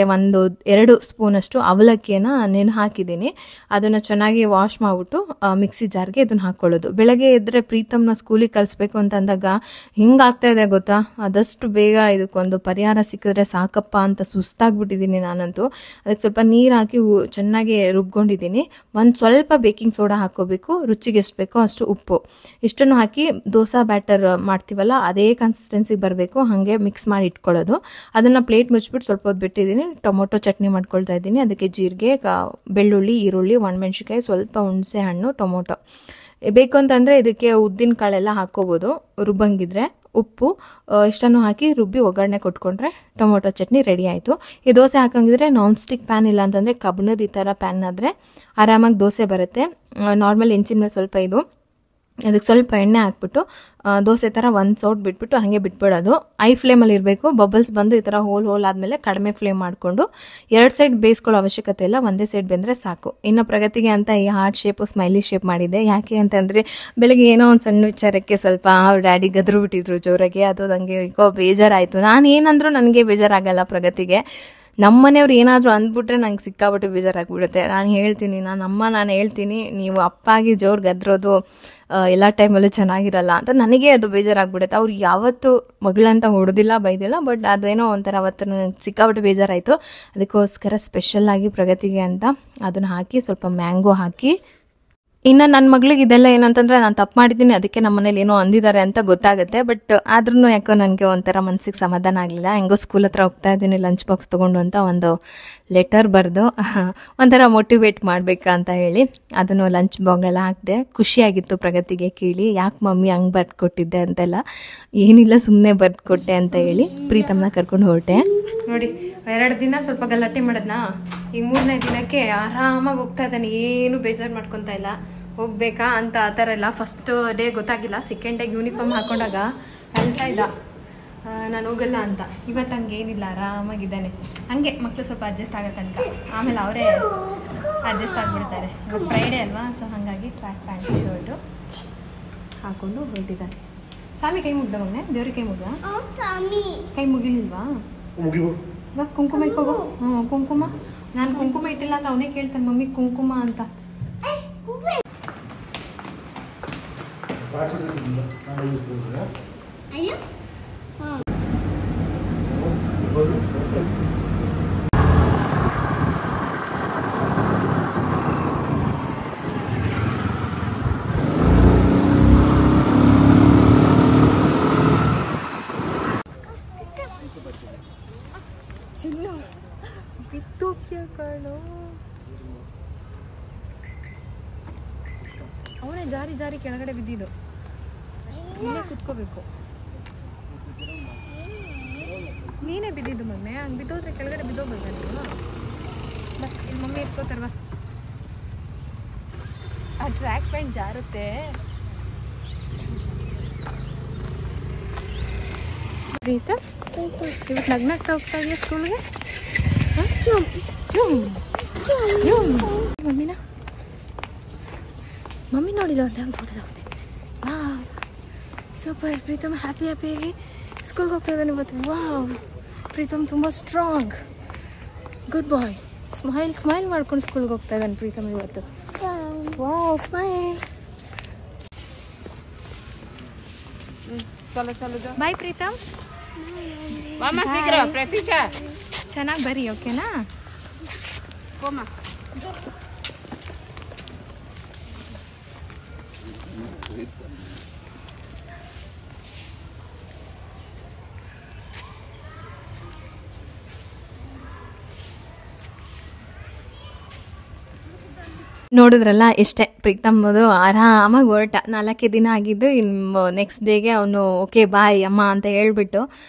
2 ಸ್ಪೂನಷ್ಟು ಅವಲಕ್ಕಿಯನ್ನು ನೆನೆ ಹಾಕಿದ್ದೀನಿ ಅದನ್ನು ಚೆನ್ನಾಗಿ ವಾಶ್ ಮಾಡಿಬಿಟ್ಟು ಮಿಕ್ಸಿ ಜಾರ್ಗೆ ಇದನ್ನು ಹಾಕ್ಕೊಳ್ಳೋದು ಬೆಳಗ್ಗೆ ಎದ್ದರೆ ಪ್ರೀತಮ್ನ ಸ್ಕೂಲಿಗೆ ಕಳಿಸ್ಬೇಕು ಅಂತ ಅಂದಾಗ ಹಿಂಗಾಗ್ತಾ ಇದೆ ಗೊತ್ತಾ ಆದಷ್ಟು ಬೇಗ ಇದಕ್ಕೊಂದು ಪರಿಹಾರ ಸಿಕ್ಕಿದ್ರೆ ಸಾಕಪ್ಪ ಅಂತ ಸುಸ್ತಾಗ್ಬಿಟ್ಟಿದ್ದೀನಿ ನಾನಂತೂ ಅದಕ್ಕೆ ಸ್ವಲ್ಪ ನೀರು ಹಾಕಿ ಚೆನ್ನಾಗಿ ರುಬ್ಕೊಂಡಿದ್ದೀನಿ ಒಂದು ಸ್ವಲ್ಪ ಬೇಕಿಂಗ್ ಸೋಡಾ ಹಾಕ್ಕೋಬೇಕು ರುಚಿಗೆ ಎಷ್ಟು ಬೇಕೋ ಅಷ್ಟು ಉಪ್ಪು ಇಷ್ಟನ್ನು ಹಾಕಿ ದೋಸೆ ಬ್ಯಾಟರ್ ಮಾಡ್ತೀವಲ್ಲ ಅದೇ ಕನ್ಸಿಸ್ಟೆನ್ಸಿಗೆ ಬರಬೇಕು ಹಾಗೆ ಮಿಕ್ಸ್ ಮಾಡಿ ಇಟ್ಕೊಳ್ಳೋದು ಅದನ್ನು ಪ್ಲೇಟ್ ಮುಚ್ಚಿಬಿಟ್ಟು ಸ್ವಲ್ಪ ಹೊತ್ತು ಬಿಟ್ಟಿದ್ದೀನಿ ಟೊಮೊಟೊ ಚಟ್ನಿ ಮಾಡ್ಕೊಳ್ತಾ ಇದ್ದೀನಿ ಅದಕ್ಕೆ ಜೀರಿಗೆ ಬೆಳ್ಳುಳ್ಳಿ ಈರುಳ್ಳಿ ಒಣಮೆಣ್ಸಿನ್ಕಾಯಿ ಸ್ವಲ್ಪ ಹುಣಸೆ ಹಣ್ಣು ಟೊಮೊಟೊ ಬೇಕು ಅಂತಂದರೆ ಇದಕ್ಕೆ ಉದ್ದಿನ ಕಾಳೆಲ್ಲ ಹಾಕ್ಕೋಬೋದು ರುಬ್ಬಂಗಿದ್ರೆ ಉಪ್ಪು ಇಷ್ಟನ್ನು ಹಾಕಿ ರುಬ್ಬಿ ಒಗ್ಗರಣೆ ಕೊಟ್ಕೊಂಡ್ರೆ ಟೊಮೊಟೊ ಚಟ್ನಿ ರೆಡಿ ಆಯಿತು ಈ ದೋಸೆ ಹಾಕಂಗಿದ್ರೆ ನಾನ್ ಸ್ಟಿಕ್ ಪ್ಯಾನ್ ಇಲ್ಲ ಅಂತಂದರೆ ಕಬ್ಬಣದ ಈ ಥರ ಪ್ಯಾನ್ ಆದರೆ ಆರಾಮಾಗಿ ದೋಸೆ ಬರುತ್ತೆ ನಾರ್ಮಲ್ ಹೆಂಚಿನ ಮೇಲೆ ಸ್ವಲ್ಪ ಇದು ಅದಕ್ಕೆ ಸ್ವಲ್ಪ ಎಣ್ಣೆ ಹಾಕ್ಬಿಟ್ಟು ದೋಸೆ ಥರ ಒಂದು ಸೌಟ್ ಬಿಟ್ಬಿಟ್ಟು ಹಾಗೆ ಬಿಟ್ಬಿಡೋದು ಐ ಫ್ಲೇಮಲ್ಲಿ ಇರಬೇಕು ಬಬಲ್ಸ್ ಬಂದು ಈ ಥರ ಹೋಲ್ ಆದಮೇಲೆ ಕಡಿಮೆ ಫ್ಲೇಮ್ ಮಾಡಿಕೊಂಡು 2 ಸೈಡ್ ಬೇಯಿಸ್ಕೊಳ್ಳೋ ಅವಶ್ಯಕತೆ ಇಲ್ಲ ಒಂದೇ ಸೈಡ್ ಬೆಂದರೆ ಸಾಕು ಇನ್ನು ಪ್ರಗತಿಗೆ ಅಂತ ಈ ಹಾರ್ಟ್ ಶೇಪು ಸ್ಮೈಲಿ ಶೇಪ್ ಮಾಡಿದೆ ಯಾಕೆ ಅಂತಂದರೆ ಬೆಳಗ್ಗೆ ಏನೋ ಒಂದು ಸಣ್ಣ ವಿಚಾರಕ್ಕೆ ಸ್ವಲ್ಪ ಅವ್ರ ಡ್ಯಾಡಿ ಗದ್ರು ಬಿಟ್ಟಿದ್ರು ಜೋರಾಗಿ ಅದು ನನಗೆ ಈಗ ಬೇಜಾರಾಯಿತು ನಾನು ಏನಂದ್ರೂ ನನಗೆ ಬೇಜಾರಾಗಲ್ಲ ಪ್ರಗತಿಗೆ ನಮ್ಮ ಮನೆಯವ್ರು ಏನಾದರೂ ಅಂದ್ಬಿಟ್ರೆ ನಂಗೆ ಸಿಕ್ಕಾಬಿಟ್ಟು ಬೇಜಾರಾಗ್ಬಿಡುತ್ತೆ ನಾನು ಹೇಳ್ತೀನಿ ನೀವು ಅಪ್ಪಾಗಿ ಜೋರು ಗದ್ರೋದು ಎಲ್ಲ ಟೈಮಲ್ಲೂ ಚೆನ್ನಾಗಿರಲ್ಲ ಅಂತ ನನಗೆ ಅದು ಬೇಜಾರಾಗ್ಬಿಡುತ್ತೆ ಅವ್ರು ಯಾವತ್ತೂ ಮಗಳಂತ ಹೊಡೆದಿಲ್ಲ ಬೈದಿಲ್ಲ ಬಟ್ ಅದೇನೋ ಒಂಥರ ಅವತ್ತು ನನಗೆ ಸಿಕ್ಕಾಬಿಟ್ಟು ಬೇಜಾರಾಯಿತು ಅದಕ್ಕೋಸ್ಕರ ಸ್ಪೆಷಲ್ಲಾಗಿ ಪ್ರಗತಿಗೆ ಅಂತ ಅದನ್ನು ಹಾಕಿ ಸ್ವಲ್ಪ ಮ್ಯಾಂಗೋ ಹಾಕಿ ಇನ್ನು ನನ್ನ ಮಗಳಿಗೆ ಇದೆಲ್ಲ ಏನಂತಂದರೆ ನಾನು ತಪ್ಪು ಮಾಡಿದ್ದೀನಿ ಅದಕ್ಕೆ ನಮ್ಮ ಮನೇಲಿ ಏನೋ ಅಂದಿದ್ದಾರೆ ಅಂತ ಗೊತ್ತಾಗುತ್ತೆ ಬಟ್ ಆದ್ರೂ ಯಾಕೋ ನನಗೆ ಒಂಥರ ಮನಸ್ಸಿಗೆ ಸಮಾಧಾನ ಆಗಲಿಲ್ಲ ಹೆಂಗೋ ಸ್ಕೂಲ್ ಹತ್ರ ಹೋಗ್ತಾ ಇದ್ದೀನಿ ಲಂಚ್ ಬಾಕ್ಸ್ ತೊಗೊಂಡು ಅಂತ ಒಂದು ಲೆಟರ್ ಬರೆದು ಒಂಥರ ಮೋಟಿವೇಟ್ ಮಾಡಬೇಕಾ ಅಂತ ಹೇಳಿ ಅದನ್ನು ಲಂಚ್ ಬಾಗೆಲ್ಲ ಹಾಕಿದೆ ಖುಷಿಯಾಗಿತ್ತು ಪ್ರಗತಿಗೆ ಕೇಳಿ ಯಾಕೆ ಮಮ್ಮಿ ಹಂಗೆ ಬರ್ದು ಕೊಟ್ಟಿದ್ದೆ ಅಂತೆಲ್ಲ ಏನಿಲ್ಲ ಸುಮ್ಮನೆ ಬರ್ದು ಕೊಟ್ಟೆ ಅಂತ ಹೇಳಿ ಪ್ರೀತಮ್ನ ಕರ್ಕೊಂಡು ಹೊರಟೆ ನೋಡಿ 2 ದಿನ ಸ್ವಲ್ಪ ಗಲಾಟೆ ಮಾಡೋದನ್ನ ಈಗ 3ನೇ ದಿನಕ್ಕೆ ಆರಾಮಾಗಿ ಹೋಗ್ತಾ ಇದ್ದಾನೆ ಏನು ಬೇಜಾರು ಮಾಡ್ಕೊತಾ ಇಲ್ಲ ಹೋಗ್ಬೇಕಾ ಅಂತ ಆ ಥರ ಎಲ್ಲ. ಫಸ್ಟ್ ಡೇ ಗೊತ್ತಾಗಿಲ್ಲ, ಸೆಕೆಂಡ್ ಡೇಗೆ ಯೂನಿಫಾರ್ಮ್ ಹಾಕೊಂಡಾಗ ಹೇಳ್ತಾ ಇದ್ದ ನಾನು ಹೋಗಲ್ಲ ಅಂತ. ಇವತ್ತು ಹಂಗೇನಿಲ್ಲ, ಆರಾಮಾಗಿದ್ದಾನೆ. ಹಂಗೆ ಮಕ್ಕಳು ಸ್ವಲ್ಪ ಅಡ್ಜಸ್ಟ್ ಆಗೋ ತನಕ, ಆಮೇಲೆ ಅವರೇ ಅಡ್ಜಸ್ಟ್ ಆಗಿಬಿಡ್ತಾರೆ. ಇವತ್ತು ಫ್ರೈಡೇ ಅಲ್ವಾ, ಸೊ ಹಾಗಾಗಿ ಟ್ರ್ಯಾಕ್ ಪ್ಯಾಂಟು ಶರ್ಟು ಹಾಕ್ಕೊಂಡು ಹೊರಟಿದ್ದಾನೆ. ಸ್ವಾಮಿ ಕೈ ಮುಗ್ದ ಮಗನೆ, ದೇವ್ರಿಗೆ ಕೈ ಮುಗ್ದ? ಕೈ ಮುಗಿಲಿಲ್ವಾ? ಇವಾಗ ಕುಂಕುಮ ಇಟ್ಕೋಬೋ. ಹ್ಞೂ ಕುಂಕುಮ. ನಾನು ಕುಂಕುಮ ಇಟ್ಟಿಲ್ಲ ಅಂತ ಅವನೇ ಕೇಳ್ತಾನೆ, ಮಮ್ಮಿ ಕುಂಕುಮ ಅಂತ. ಅವನೇ ಜಾರಿ ಜಾರಿ ಕೆಳಗಡೆ ಬಿದ್ದಿದ್ದು. ಇಲ್ಲೇ ಕುತ್ಕೋಬೇಕು. ನೀನೇ ಬಿದ್ದಿದ್ದು ಮೊನ್ನೆ, ಹಂಗೆ ಬಿದ್ದೋದ್ರೆ ಕೆಳಗಡೆ ಬಿದ್ದೋಗ್ಬೇಕ ನೀನು. ಬಟ್ ಇಲ್ಲಿ ಮಮ್ಮಿ ಎತ್ಕೋತಾರವಾ, ಆ ಟ್ರ್ಯಾಕ್ ಪ್ಯಾಂಟ್ ಜಾರುತ್ತೆ. ಪ್ರೀತಾ ಇವತ್ತು ನಗ್ನಾಗ್ತಾ ಹೋಗ್ತಾ ಇದೆಯಾ ಸ್ಕೂಲ್ಗೆ? ಮಮ್ಮಿನ ಮಮ್ಮಿ ನೋಡಿಲ್ಲ ಅಂತ ಒಂದು ಫೋಟೋ ತಗೋತೆ. Wow super. ಪ್ರೀತಮ್ ಹ್ಯಾಪಿಯಾಗಿ ಸ್ಕೂಲ್ಗೆ ಹೋಗ್ತಾ ಇದ್ದಾನೆ ಇವತ್ತು. ವಾವ್ ಪ್ರೀತಮ್ ತುಂಬ ಸ್ಟ್ರಾಂಗ್, ಗುಡ್ ಬಾಯ್. ಸ್ಮೈಲ್ ಮಾಡ್ಕೊಂಡು ಸ್ಕೂಲ್ಗೆ ಹೋಗ್ತಾ ಇದ್ದಾನೆ ಪ್ರೀತಮ್ ಇವತ್ತು. Wow smile. ಚಲೋ ಚಲೋ ಬಾಯ್ ಪ್ರೀತಮ್. ಮಾಮ ಶೀಘ್ರ ಪ್ರತೀಶಾ ಚೆನ್ನಾಗಿ ಬರಿ, ಓಕೆನಾ? ಹೋಮ ನೋಡಿದ್ರಲ್ಲ, ಇಷ್ಟೇ ಪ್ರೀತಮ್ಮದು ಆರಾಮಾಗಿ ಹೊರಟ. 4 ದಿನ ಆಗಿದ್ದು. ಇನ್ನು ನೆಕ್ಸ್ಟ್ ಡೇಗೆ ಅವನು ಓಕೆ ಬಾಯ್ ಅಮ್ಮ ಅಂತ ಹೇಳ್ಬಿಟ್ಟು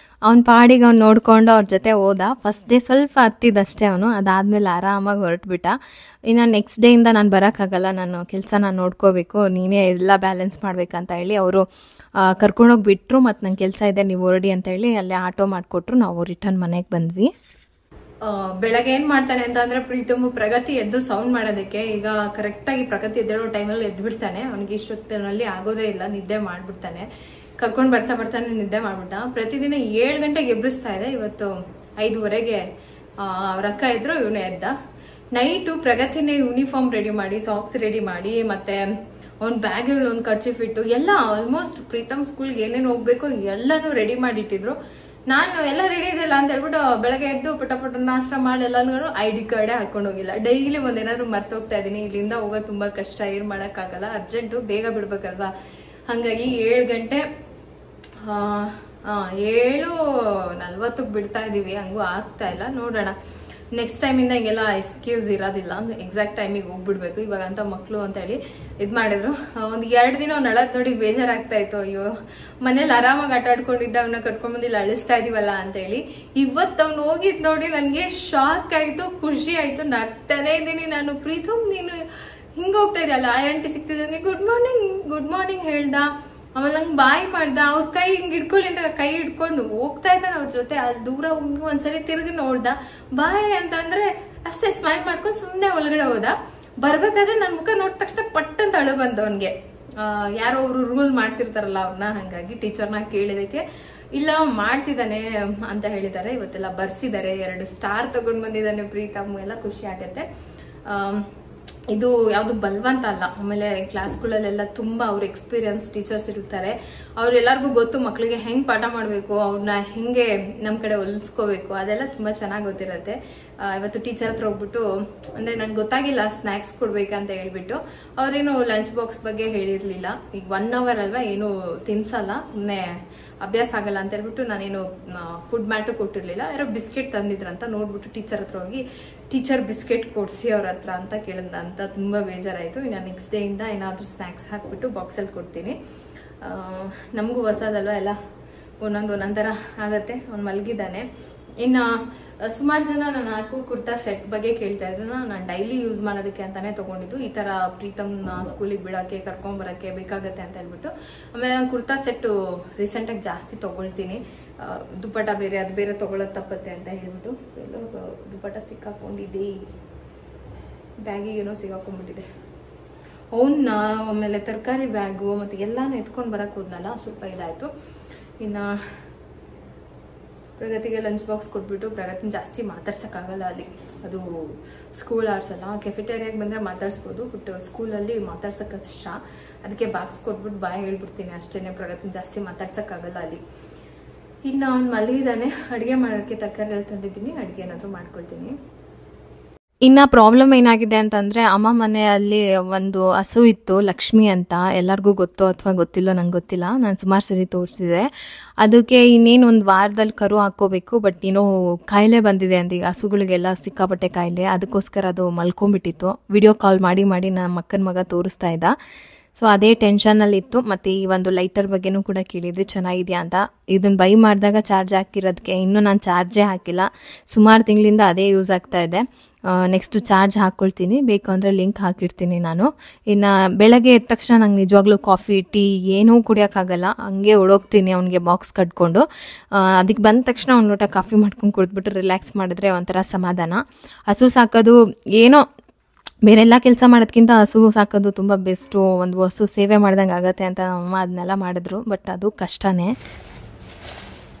ಅವ್ನ ಪಾಡಿಗೆ ಅವ್ನು ನೋಡ್ಕೊಂಡು ಅವ್ರ ಜೊತೆ ಹೋದ. ಫಸ್ಟ್ ಡೇ ಸ್ವಲ್ಪ ಹತ್ತಿದ್ದಷ್ಟೇ ಅವನು, ಅದಾದಮೇಲೆ ಆರಾಮಾಗಿ ಹೊರಟ್ಬಿಟ್ಟ. ಇನ್ನು ನೆಕ್ಸ್ಟ್ ಡೇಯಿಂದ ನಾನು ಬರೋಕ್ಕಾಗಲ್ಲ, ನಾನು ಕೆಲಸನ ನೋಡ್ಕೋಬೇಕು, ನೀನೇ ಎಲ್ಲ ಬ್ಯಾಲೆನ್ಸ್ ಮಾಡ್ಬೇಕಂತ ಹೇಳಿ ಅವರು ಕರ್ಕೊಂಡೋಗಿ ಬಿಟ್ಟರು. ಮತ್ತು ನಂಗೆ ಕೆಲಸ ಇದೆ, ನೀವು ಹೊರಡಿ ಅಂತ ಹೇಳಿ ಅಲ್ಲೇ ಆಟೋ ಮಾಡಿಕೊಟ್ರು. ನಾವು ರಿಟರ್ನ್ ಮನೆಗೆ ಬಂದ್ವಿ. ಬೆಳಗ್ಗೆ ಏನು ಮಾಡ್ತಾನೆ ಅಂತ ಅಂದರೆ, ಪ್ರೀತಮು ಪ್ರಗತಿ ಎದ್ದು ಸೌಂಡ್ ಮಾಡೋದಕ್ಕೆ ಈಗ ಕರೆಕ್ಟಾಗಿ ಪ್ರಗತಿ ಎದ್ದೇಳೋ ಟೈಮಲ್ಲಿ ಎದ್ದು ಬಿಡ್ತಾನೆ. ಅವ್ನಿಗೆ ಇಷ್ಟೊತ್ತಿನಲ್ಲಿ ಆಗೋದೇ ಇಲ್ಲ, ನಿದ್ದೆ ಮಾಡಿಬಿಡ್ತಾನೆ. ಕರ್ಕೊಂಡು ಬರ್ತಾನೆ ನಿದ್ದೆ ಮಾಡಿಬಿಟ್ಟ. ಪ್ರತಿದಿನ 7 ಗಂಟೆಗೆ ಎಬ್ಬಿಸ್ತಾ ಇದೆ. ಇವತ್ತು 5:15ಗೆ ಅವ್ರ ಅಕ್ಕ ಇದ್ರು, ಇವನೇ ಎದ್ದ. ನೈಟು ಪ್ರಗತಿನೇ ಯೂನಿಫಾರ್ಮ್ ರೆಡಿ ಮಾಡಿ, ಸಾಕ್ಸ್ ರೆಡಿ ಮಾಡಿ, ಮತ್ತೆ ಅವ್ನ ಬ್ಯಾಗಲ್ಲಿ ಒಂದು ಕರ್ಚಿಫ್ ಇಟ್ಟು ಎಲ್ಲ ಆಲ್ಮೋಸ್ಟ್ ಪ್ರೀತಮ್ ಸ್ಕೂಲ್ಗೆ ಏನೇನು ಹೋಗ್ಬೇಕು ಎಲ್ಲನೂ ರೆಡಿ ಮಾಡಿಟ್ಟಿದ್ರು. ನಾನು ಎಲ್ಲ ರೆಡಿ ಇದೆಲ್ಲ ಅಂತ ಹೇಳ್ಬಿಟ್ಟು ಬೆಳಗ್ಗೆ ಎದ್ದು ಪಟ ನಾಷ್ಟ ಮಾಡಿ ಎಲ್ಲಾನು ID ಕಾರ್ಡೇ ಹಾಕೊಂಡು ಹೋಗಿಲ್ಲ. ಡೈಲಿ ಒಂದೇನಾದ್ರು ಮರ್ತೋಗ್ತಾ ಇದೀನಿ. ಇಲ್ಲಿಂದ ಹೋಗೋದು ತುಂಬಾ ಕಷ್ಟ, ಏನ್ ಮಾಡಕ್ಕಾಗಲ್ಲ, ಅರ್ಜೆಂಟು, ಬೇಗ ಬಿಡ್ಬೇಕಲ್ವಾ. ಹಾಗಾಗಿ 7 ಗಂಟೆ 7:40 ಬಿಡ್ತಾ ಇದೀವಿ. ಹಂಗೂ ಆಗ್ತಾ ಇಲ್ಲ, ನೋಡೋಣ. ನೆಕ್ಸ್ಟ್ ಟೈಮಿಂದ ಹಿಂಗೆಲ್ಲ ಎಕ್ಸ್ಕ್ಯೂಸ್ ಇರೋದಿಲ್ಲ, ಎಕ್ಸಾಕ್ಟ್ ಟೈಮಿಗೆ ಹೋಗ್ಬಿಡ್ಬೇಕು. ಇವಾಗಂತ ಮಕ್ಕಳು ಅಂತ ಹೇಳಿ ಇದು ಮಾಡಿದ್ರು. ಒಂದು 2 ದಿನ ಅವ್ನು ಅಳದ್ ನೋಡಿ ಬೇಜಾರಾಗ್ತಾ ಇತ್ತು. ಅಯ್ಯೋ ಮನೇಲಿ ಆರಾಮಾಗಿ ಆಟ ಆಡ್ಕೊಂಡಿದ್ದ, ಅವನ್ನ ಕರ್ಕೊಂಡ್ಬಂದಿಲ್ಲ ಅಳಿಸ್ತಾ ಇದೀವಲ್ಲ ಅಂತ ಹೇಳಿ. ಇವತ್ತು ಅವ್ನು ಹೋಗಿದ್ ನೋಡಿ ನನಗೆ ಶಾಕ್ ಆಯ್ತು, ಖುಷಿ ಆಯ್ತು, ನಗ್ತಾನೆ ಇದ್ದೀನಿ ನಾನು. ಪ್ರೀತಮ್ ನೀನು ಹಿಂಗ ಹೋಗ್ತಾ ಇದೆಯಲ್ಲ, ಆಂಟಿ ಸಿಕ್ತಿದ್ದೆ, ಗುಡ್ ಮಾರ್ನಿಂಗ್ ಹೇಳ್ದ. ಆಮೇಲೆ ನಂಗೆ ಬಾಯ್ ಮಾಡ್ದ. ಅವ್ರ ಕೈ ಹಿಂಗ್ ಹಿಡ್ಕೊಳ್ಳಿ ಅಂತ ಕೈ ಹಿಡ್ಕೊಂಡು ಹೋಗ್ತಾ ಇದ್ದಾನೆ ಅವ್ರ ಜೊತೆ. ಅಲ್ಲಿ ದೂರ ಒಂದ್ಸರಿ ತಿರುಗಿ ನೋಡ್ದ, ಬಾಯ್ ಅಂತಂದ್ರೆ ಅಷ್ಟೇ ಸ್ಮೈಲ್ ಮಾಡ್ಕೊಂಡು ಸುಮ್ಮನೆ ಒಳಗಡೆ ಹೋದ. ಬರ್ಬೇಕಾದ್ರೆ ನನ್ನ ಮುಖ ನೋಡಿದ ತಕ್ಷಣ ಪಟ್ ಅಂತ ಅಳು ಬಂದ ಅವನ್ಗೆ. ಯಾರೋ ಅವರು ರೂಲ್ ಮಾಡ್ತಿರ್ತಾರಲ್ಲ ಅವ್ರನ್ನ, ಹಂಗಾಗಿ ಟೀಚರ್ನ ಕೇಳಿದಕ್ಕೆ ಇಲ್ಲ ಮಾಡ್ತಿದ್ದಾನೆ ಅಂತ ಹೇಳಿದ್ದಾರೆ. ಇವತ್ತೆಲ್ಲ ಬರ್ಸಿದ್ದಾರೆ, 2 ಸ್ಟಾರ್ ತಗೊಂಡ್ ಬಂದಿದ್ದಾನೆ ಪ್ರೀತಮ್. ಎಲ್ಲ ಖುಷಿ ಆಗತ್ತೆ. ಇದು ಯಾವುದು ಬಲವಂತ ಅಲ್ಲ. ಆಮೇಲೆ ಕ್ಲಾಸ್ಗಳಲ್ಲೆಲ್ಲ ತುಂಬ ಅವ್ರ ಎಕ್ಸ್ಪೀರಿಯನ್ಸ್ ಟೀಚರ್ಸ್ ಇರ್ತಾರೆ. ಅವ್ರೆಲ್ಲರಿಗೂ ಗೊತ್ತು ಮಕ್ಕಳಿಗೆ ಹೆಂಗೆ ಪಾಠ ಮಾಡಬೇಕು, ಅವ್ರನ್ನ ಹೆಂಗೆ ನಮ್ಮ ಕಡೆ ಹೊಲಿಸ್ಕೋಬೇಕು, ಅದೆಲ್ಲ ತುಂಬ ಚೆನ್ನಾಗಿ ಗೊತ್ತಿರುತ್ತೆ. ಇವತ್ತು ಟೀಚರ್ ಹತ್ರ ಹೋಗ್ಬಿಟ್ಟು, ಅಂದರೆ ನಂಗೆ ಗೊತ್ತಾಗಿಲ್ಲ ಸ್ನ್ಯಾಕ್ಸ್ ಕೊಡ್ಬೇಕಂತ ಹೇಳ್ಬಿಟ್ಟು, ಅವ್ರೇನು ಲಂಚ್ ಬಾಕ್ಸ್ ಬಗ್ಗೆ ಹೇಳಿರಲಿಲ್ಲ. ಈಗ 1 ಅವರ್ ಅಲ್ವಾ, ಏನು ತಿನ್ಸಲ್ಲ, ಸುಮ್ಮನೆ ಅಭ್ಯಾಸ ಆಗಲ್ಲ ಅಂತ ಹೇಳ್ಬಿಟ್ಟು ನಾನೇನು ಫುಡ್ ಮ್ಯಾಟು ಕೊಟ್ಟಿರಲಿಲ್ಲ. ಯಾರೋ ಬಿಸ್ಕೆಟ್ ತಂದಿದ್ರಂತ ನೋಡ್ಬಿಟ್ಟು ಟೀಚರ್ ಹತ್ರ ಹೋಗಿ, ಟೀಚರ್ ಬಿಸ್ಕೆಟ್ ಕೊಡಿಸಿ ಅವ್ರ ಹತ್ರ ಅಂತ ಕೇಳಿದಂತ ತುಂಬ ಬೇಜಾರಾಯಿತು. ಇನ್ನು ನೆಕ್ಸ್ಟ್ ಡೇಯಿಂದ ಏನಾದರೂ ಸ್ನ್ಯಾಕ್ಸ್ ಹಾಕ್ಬಿಟ್ಟು ಬಾಕ್ಸಲ್ಲಿ ಕೊಡ್ತೀನಿ. ನಮಗೂ ಹೊಸದಲ್ವ, ಎಲ್ಲ ಒಂದೊಂದು ಒಂದೊಂದು ಥರ ಆಗುತ್ತೆ. ಅವ್ನು ಮಲಗಿದ್ದಾನೆ. ಇನ್ನು ಸುಮಾರು ಜನ ನಾನು ಹಾಕೋ ಕುರ್ತಾ ಸೆಟ್ ಬಗ್ಗೆ ಕೇಳ್ತಾ ಇದ್ರು. ನಾನು ಡೈಲಿ ಯೂಸ್ ಮಾಡೋದಕ್ಕೆ ಅಂತಾನೆ ತೊಗೊಂಡಿದ್ದು. ಈ ಥರ ಪ್ರೀತಮ್ನ ಸ್ಕೂಲಿಗೆ ಬಿಡೋಕ್ಕೆ ಕರ್ಕೊಂಬರೋಕ್ಕೆ ಬೇಕಾಗತ್ತೆ ಅಂತ ಹೇಳ್ಬಿಟ್ಟು. ಆಮೇಲೆ ನಾನು ಕುರ್ತಾ ಸೆಟ್ಟು ರೀಸೆಂಟಾಗಿ ಜಾಸ್ತಿ ತೊಗೊಳ್ತೀನಿ. ದುಪ್ಪಟ ಬೇರೆ ಅದು ಬೇರೆ ತೊಗೊಳೋದು ತಪ್ಪತ್ತೆ ಅಂತ ಹೇಳ್ಬಿಟ್ಟು. ಸೊ ಎಲ್ಲೋ ದುಪ್ಪಟ ಸಿಕ್ಕಾಕೊಂಡಿದ್ದೆ, ಬ್ಯಾಗಿಗೇನೋ ಸಿಗಾಕೊಂಡ್ಬಿಟ್ಟಿದೆ. ಅವನ್ನ ಆಮೇಲೆ ತರಕಾರಿ ಬ್ಯಾಗು ಮತ್ತು ಎಲ್ಲಾನು ಎತ್ಕೊಂಡು ಬರೋಕ್ಕೆ ಹೋದ್ನಲ್ಲ, ಸ್ವಲ್ಪ ಇದಾಯಿತು. ಇನ್ನು ಪ್ರಗತಿಗೆ ಲಂಚ್ ಬಾಕ್ಸ್ ಕೊಟ್ಬಿಟ್ಟು, ಪ್ರಗತಿನ ಜಾಸ್ತಿ ಮಾತಾಡ್ಸೋಕ್ಕಾಗಲ್ಲ ಅಲ್ಲಿ, ಅದು ಸ್ಕೂಲ್ ಅವರ್ಸ್ ಅಲ್ಲ. ಕೆಫೆಟೇರಿಯಾಗೆ ಬಂದರೆ ಮಾತಾಡ್ಸ್ಬೋದು, ಬಟ್ ಸ್ಕೂಲಲ್ಲಿ ಮಾತಾಡ್ಸೋಕ್ಕೆ ಕಷ್ಟ. ಅದಕ್ಕೆ ಬಾಕ್ಸ್ ಕೊಟ್ಬಿಟ್ಟು ಬಾಯ್ ಹೇಳ್ಬಿಡ್ತೀನಿ ಅಷ್ಟೇ. ಪ್ರಗತಿನ ಜಾಸ್ತಿ ಮಾತಾಡ್ಸೋಕ್ಕಾಗಲ್ಲ ಅಲ್ಲಿ. ಇನ್ನು ಅವ್ನು ಮಲಗಿದ್ದಾನೆ. ಅಡುಗೆ ಮಾಡೋಕ್ಕೆ ತರಕಾರಿ ತಂದಿದ್ದೀನಿ, ಅಡುಗೆ ಏನಾದರೂ ಮಾಡ್ಕೊಳ್ತೀನಿ. ಇನ್ನು ಪ್ರಾಬ್ಲಮ್ ಏನಾಗಿದೆ ಅಂತಂದರೆ, ಅಮ್ಮ ಮನೆಯಲ್ಲಿ ಒಂದು ಹಸು ಇತ್ತು, ಲಕ್ಷ್ಮಿ ಅಂತ. ಎಲ್ಲರಿಗೂ ಗೊತ್ತೋ ಅಥವಾ ಗೊತ್ತಿಲ್ಲೋ ನಂಗೆ ಗೊತ್ತಿಲ್ಲ, ನಾನು ಸುಮಾರು ಸರಿ ತೋರಿಸಿದೆ. ಅದಕ್ಕೆ ಇನ್ನೇನು ಒಂದು ವಾರದಲ್ಲಿ ಕರು ಹಾಕ್ಕೋಬೇಕು, ಬಟ್ ಏನೋ ಕಾಯಿಲೆ ಬಂದಿದೆ ಅಂತ. ಈಗ ಹಸುಗಳಿಗೆಲ್ಲ ಸಿಕ್ಕಾಪಟ್ಟೆ ಕಾಯಿಲೆ, ಅದಕ್ಕೋಸ್ಕರ ಅದು ಮಲ್ಕೊಂಡ್ಬಿಟ್ಟಿತ್ತು. ವಿಡಿಯೋ ಕಾಲ್ ಮಾಡಿ ನಮ್ಮ ಅಕ್ಕನ ಮಗ ತೋರಿಸ್ತಾ ಇದ್ದ. ಸೊ ಅದೇ ಟೆನ್ಷನಲ್ಲಿತ್ತು. ಮತ್ತು ಈ ಒಂದು ಲೈಟರ್ ಬಗ್ಗೆನೂ ಕೂಡ ಕೇಳಿದ್ವಿ ಚೆನ್ನಾಗಿದೆಯಾ ಅಂತ. ಇದನ್ನು ಬೈ ಮಾಡಿದಾಗ ಚಾರ್ಜ್ ಹಾಕಿರೋದಕ್ಕೆ ಇನ್ನೂ ನಾನು ಚಾರ್ಜೇ ಹಾಕಿಲ್ಲ. ಸುಮಾರು ತಿಂಗಳಿಂದ ಅದೇ ಯೂಸ್ ಆಗ್ತಾ ಇದೆ. ನೆಕ್ಸ್ಟು ಚಾರ್ಜ್ ಹಾಕ್ಕೊಳ್ತೀನಿ, ಬೇಕು ಅಂದರೆ ಲಿಂಕ್ ಹಾಕಿರ್ತೀನಿ ನಾನು. ಇನ್ನು ಬೆಳಗ್ಗೆ ಎದ್ದ ತಕ್ಷಣ ನಂಗೆ ನಿಜವಾಗ್ಲೂ ಕಾಫಿ ಟೀ ಏನೂ ಕುಡಿಯೋಕ್ಕಾಗಲ್ಲ. ಹಂಗೆ ಓಡೋಗ್ತೀನಿ ಅವನಿಗೆ ಬಾಕ್ಸ್ ಕಟ್ಕೊಂಡು. ಅದಕ್ಕೆ ಬಂದ ತಕ್ಷಣ ಒಂದು ಲೋಟ ಕಾಫಿ ಮಾಡ್ಕೊಂಡು ಕುಡಿದ್ಬಿಟ್ಟು ರಿಲ್ಯಾಕ್ಸ್ ಮಾಡಿದ್ರೆ ಒಂಥರ ಸಮಾಧಾನ. ಹಸು ಸಾಕೋದು ಏನೋ ಬೇರೆಲ್ಲ ಕೆಲಸ ಮಾಡೋದಕ್ಕಿಂತ ಹಸು ಸಾಕೋದು ತುಂಬ ಬೆಸ್ಟು. ಒಂದು ಹಸು ಸೇವೆ ಮಾಡ್ದಂಗೆ ಆಗುತ್ತೆ ಅಂತ ನಮ್ಮಮ್ಮ ಅದನ್ನೆಲ್ಲ ಮಾಡಿದ್ರು, ಬಟ್ ಅದು ಕಷ್ಟನೇ.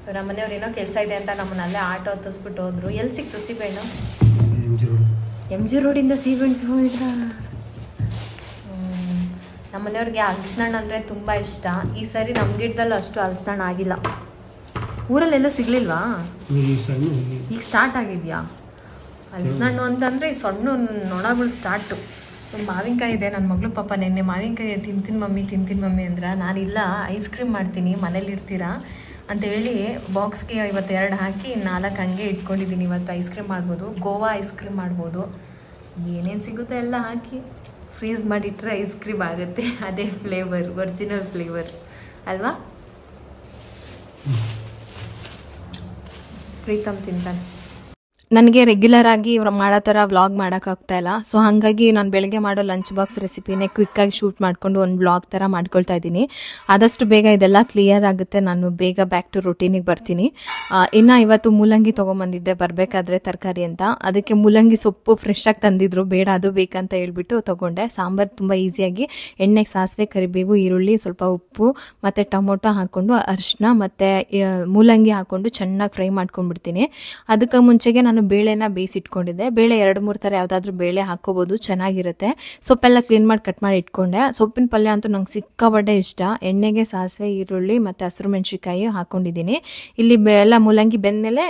ಸೊ ನಮ್ಮ ಮನೆಯವ್ರು ಏನೋ ಕೆಲಸ ಇದೆ ಅಂತ ನಮ್ಮನ್ನಲ್ಲೇ ಆಟೋ ಹತ್ತಿಸ್ಬಿಟ್ಟು ಹೋದ್ರು. ಎಲ್ಲಿ ಸಿಕ್ತು ಸೀಬೆಹಣ್ಣು? MG ರೋಡಿಂದ ಸೀಬೆಹಣ್ಣು ಹೋಗಿದ್ರ? ನಮ್ಮ ಮನೆಯವ್ರಿಗೆ ಹಲಸಿನ ಹಣ್ಣು ಅಂದರೆ ತುಂಬ ಇಷ್ಟ. ಈ ಸರಿ ನಮ್ಮ ಗಿಡದಲ್ಲೂ ಅಷ್ಟು ಹಲಸಿನ ಹಣ್ಣು ಆಗಿಲ್ಲ. ಊರಲ್ಲೆಲ್ಲೂ ಸಿಗ್ಲಿಲ್ವಾ? ಈಗ ಸ್ಟಾರ್ಟ್ ಆಗಿದೆಯಾ ಹಲಸಿನ ಹಣ್ಣು ಅಂತಂದರೆ? ಈ ಸಣ್ಣ ನೊಣಗಳು ಸ್ಟಾರ್ಟು. ಮಾವಿನಕಾಯಿ ಇದೆ. ನನ್ನ ಮಗಳು ಪಾಪ ನೆನ್ನೆ ಮಾವಿನಕಾಯಿ ತಿಂತೀನಿ ಮಮ್ಮಿ ಅಂದ್ರೆ, ನಾನಿಲ್ಲ ಐಸ್ ಕ್ರೀಮ್ ಮಾಡ್ತೀನಿ ಮನೇಲಿ ಇರ್ತೀರಾ ಅಂತ ಹೇಳಿ ಬಾಕ್ಸ್ಗೆ ಇವತ್ತು 2 ಹಾಕಿ 4 ಹಂಗೆ ಇಟ್ಕೊಂಡಿದ್ದೀನಿ. ಇವತ್ತು ಐಸ್ ಕ್ರೀಮ್ ಮಾಡ್ಬೋದು, ಗೋವಾ ಐಸ್ ಕ್ರೀಮ್ ಮಾಡ್ಬೋದು, ಏನೇನು ಸಿಗುತ್ತೋ ಎಲ್ಲ ಹಾಕಿ ಫ್ರೀಸ್ ಮಾಡಿಟ್ರೆ ಐಸ್ ಕ್ರೀಮ್ ಆಗುತ್ತೆ. ಅದೇ ಫ್ಲೇವರ್, ಒರಿಜಿನಲ್ ಫ್ಲೇವರ್ ಅಲ್ವಾ? ಪ್ರೀತಮ್ ತಿಂತಾನೆ. ನನಗೆ ರೆಗ್ಯುಲರ್ ಆಗಿ ಇವ್ರು ಮಾಡೋ ಥರ ವ್ಲಾಗ್ ಮಾಡೋಕ್ಕಾಗ್ತಾ ಇಲ್ಲ. ಸೊ ಹಾಗಾಗಿ ನಾನು ಬೆಳಗ್ಗೆ ಮಾಡೋ ಲಂಚ್ ಬಾಕ್ಸ್ ರೆಸಿಪಿನೇ ಕ್ವಿಕ್ಕಾಗಿ ಶೂಟ್ ಮಾಡಿಕೊಂಡು ಒಂದು ವ್ಲಾಗ್ ಥರ ಮಾಡ್ಕೊಳ್ತಾ ಇದ್ದೀನಿ. ಆದಷ್ಟು ಬೇಗ ಇದೆಲ್ಲ ಕ್ಲಿಯರ್ ಆಗುತ್ತೆ, ನಾನು ಬೇಗ ಬ್ಯಾಕ್ ಟು ರೊಟೀನಿಗೆ ಬರ್ತೀನಿ. ಇನ್ನು ಇವತ್ತು ಮೂಲಂಗಿ ತೊಗೊಂಬಂದಿದ್ದೆ ಬರಬೇಕಾದ್ರೆ ತರಕಾರಿ ಅಂತ. ಅದಕ್ಕೆ ಮೂಲಂಗಿ ಸೊಪ್ಪು ಫ್ರೆಶ್ ಆಗಿ ತಂದಿದ್ರು, ಬೇಡ ಅದು ಬೇಕಂತ ಹೇಳ್ಬಿಟ್ಟು ತೊಗೊಂಡೆ. ಸಾಂಬಾರು ತುಂಬ ಈಸಿಯಾಗಿ ಎಣ್ಣೆಗೆ ಸಾಸಿವೆ, ಕರಿಬೇವು, ಈರುಳ್ಳಿ, ಸ್ವಲ್ಪ ಉಪ್ಪು ಮತ್ತು ಟೊಮೊಟೊ ಹಾಕ್ಕೊಂಡು ಅರಿಶಿನ ಮತ್ತು ಮೂಲಂಗಿ ಹಾಕ್ಕೊಂಡು ಚೆನ್ನಾಗಿ ಫ್ರೈ ಮಾಡ್ಕೊಂಡ್ಬಿಡ್ತೀನಿ. ಅದಕ್ಕೆ ಮುಂಚೆಗೆ ನಾನು ಬೇಳೆನ ಬೇಯಿಸಿಟ್ಕೊಂಡಿದ್ದೆ. ಬೇಳೆ 2-3 ಥರ ಯಾವುದಾದ್ರೂ ಬೇಳೆ ಹಾಕ್ಕೋಬೋದು, ಚೆನ್ನಾಗಿರುತ್ತೆ. ಸೊಪ್ಪೆಲ್ಲ ಕ್ಲೀನ್ ಮಾಡಿ ಕಟ್ ಮಾಡಿ ಇಟ್ಕೊಂಡೆ. ಸೊಪ್ಪಿನ ಪಲ್ಯ ಅಂತೂ ನಂಗೆ ಸಿಕ್ಕಾಪಟ್ಟೆ ಇಷ್ಟ. ಎಣ್ಣೆಗೆ ಸಾಸಿವೆ, ಈರುಳ್ಳಿ ಮತ್ತು ಹಸಿರು ಮೆಣಸಿನ್ಕಾಯಿ ಹಾಕ್ಕೊಂಡಿದ್ದೀನಿ. ಇಲ್ಲಿ ಎಲ್ಲ ಮೂಲಂಗಿ ಬೆಂದಮೇಲೆ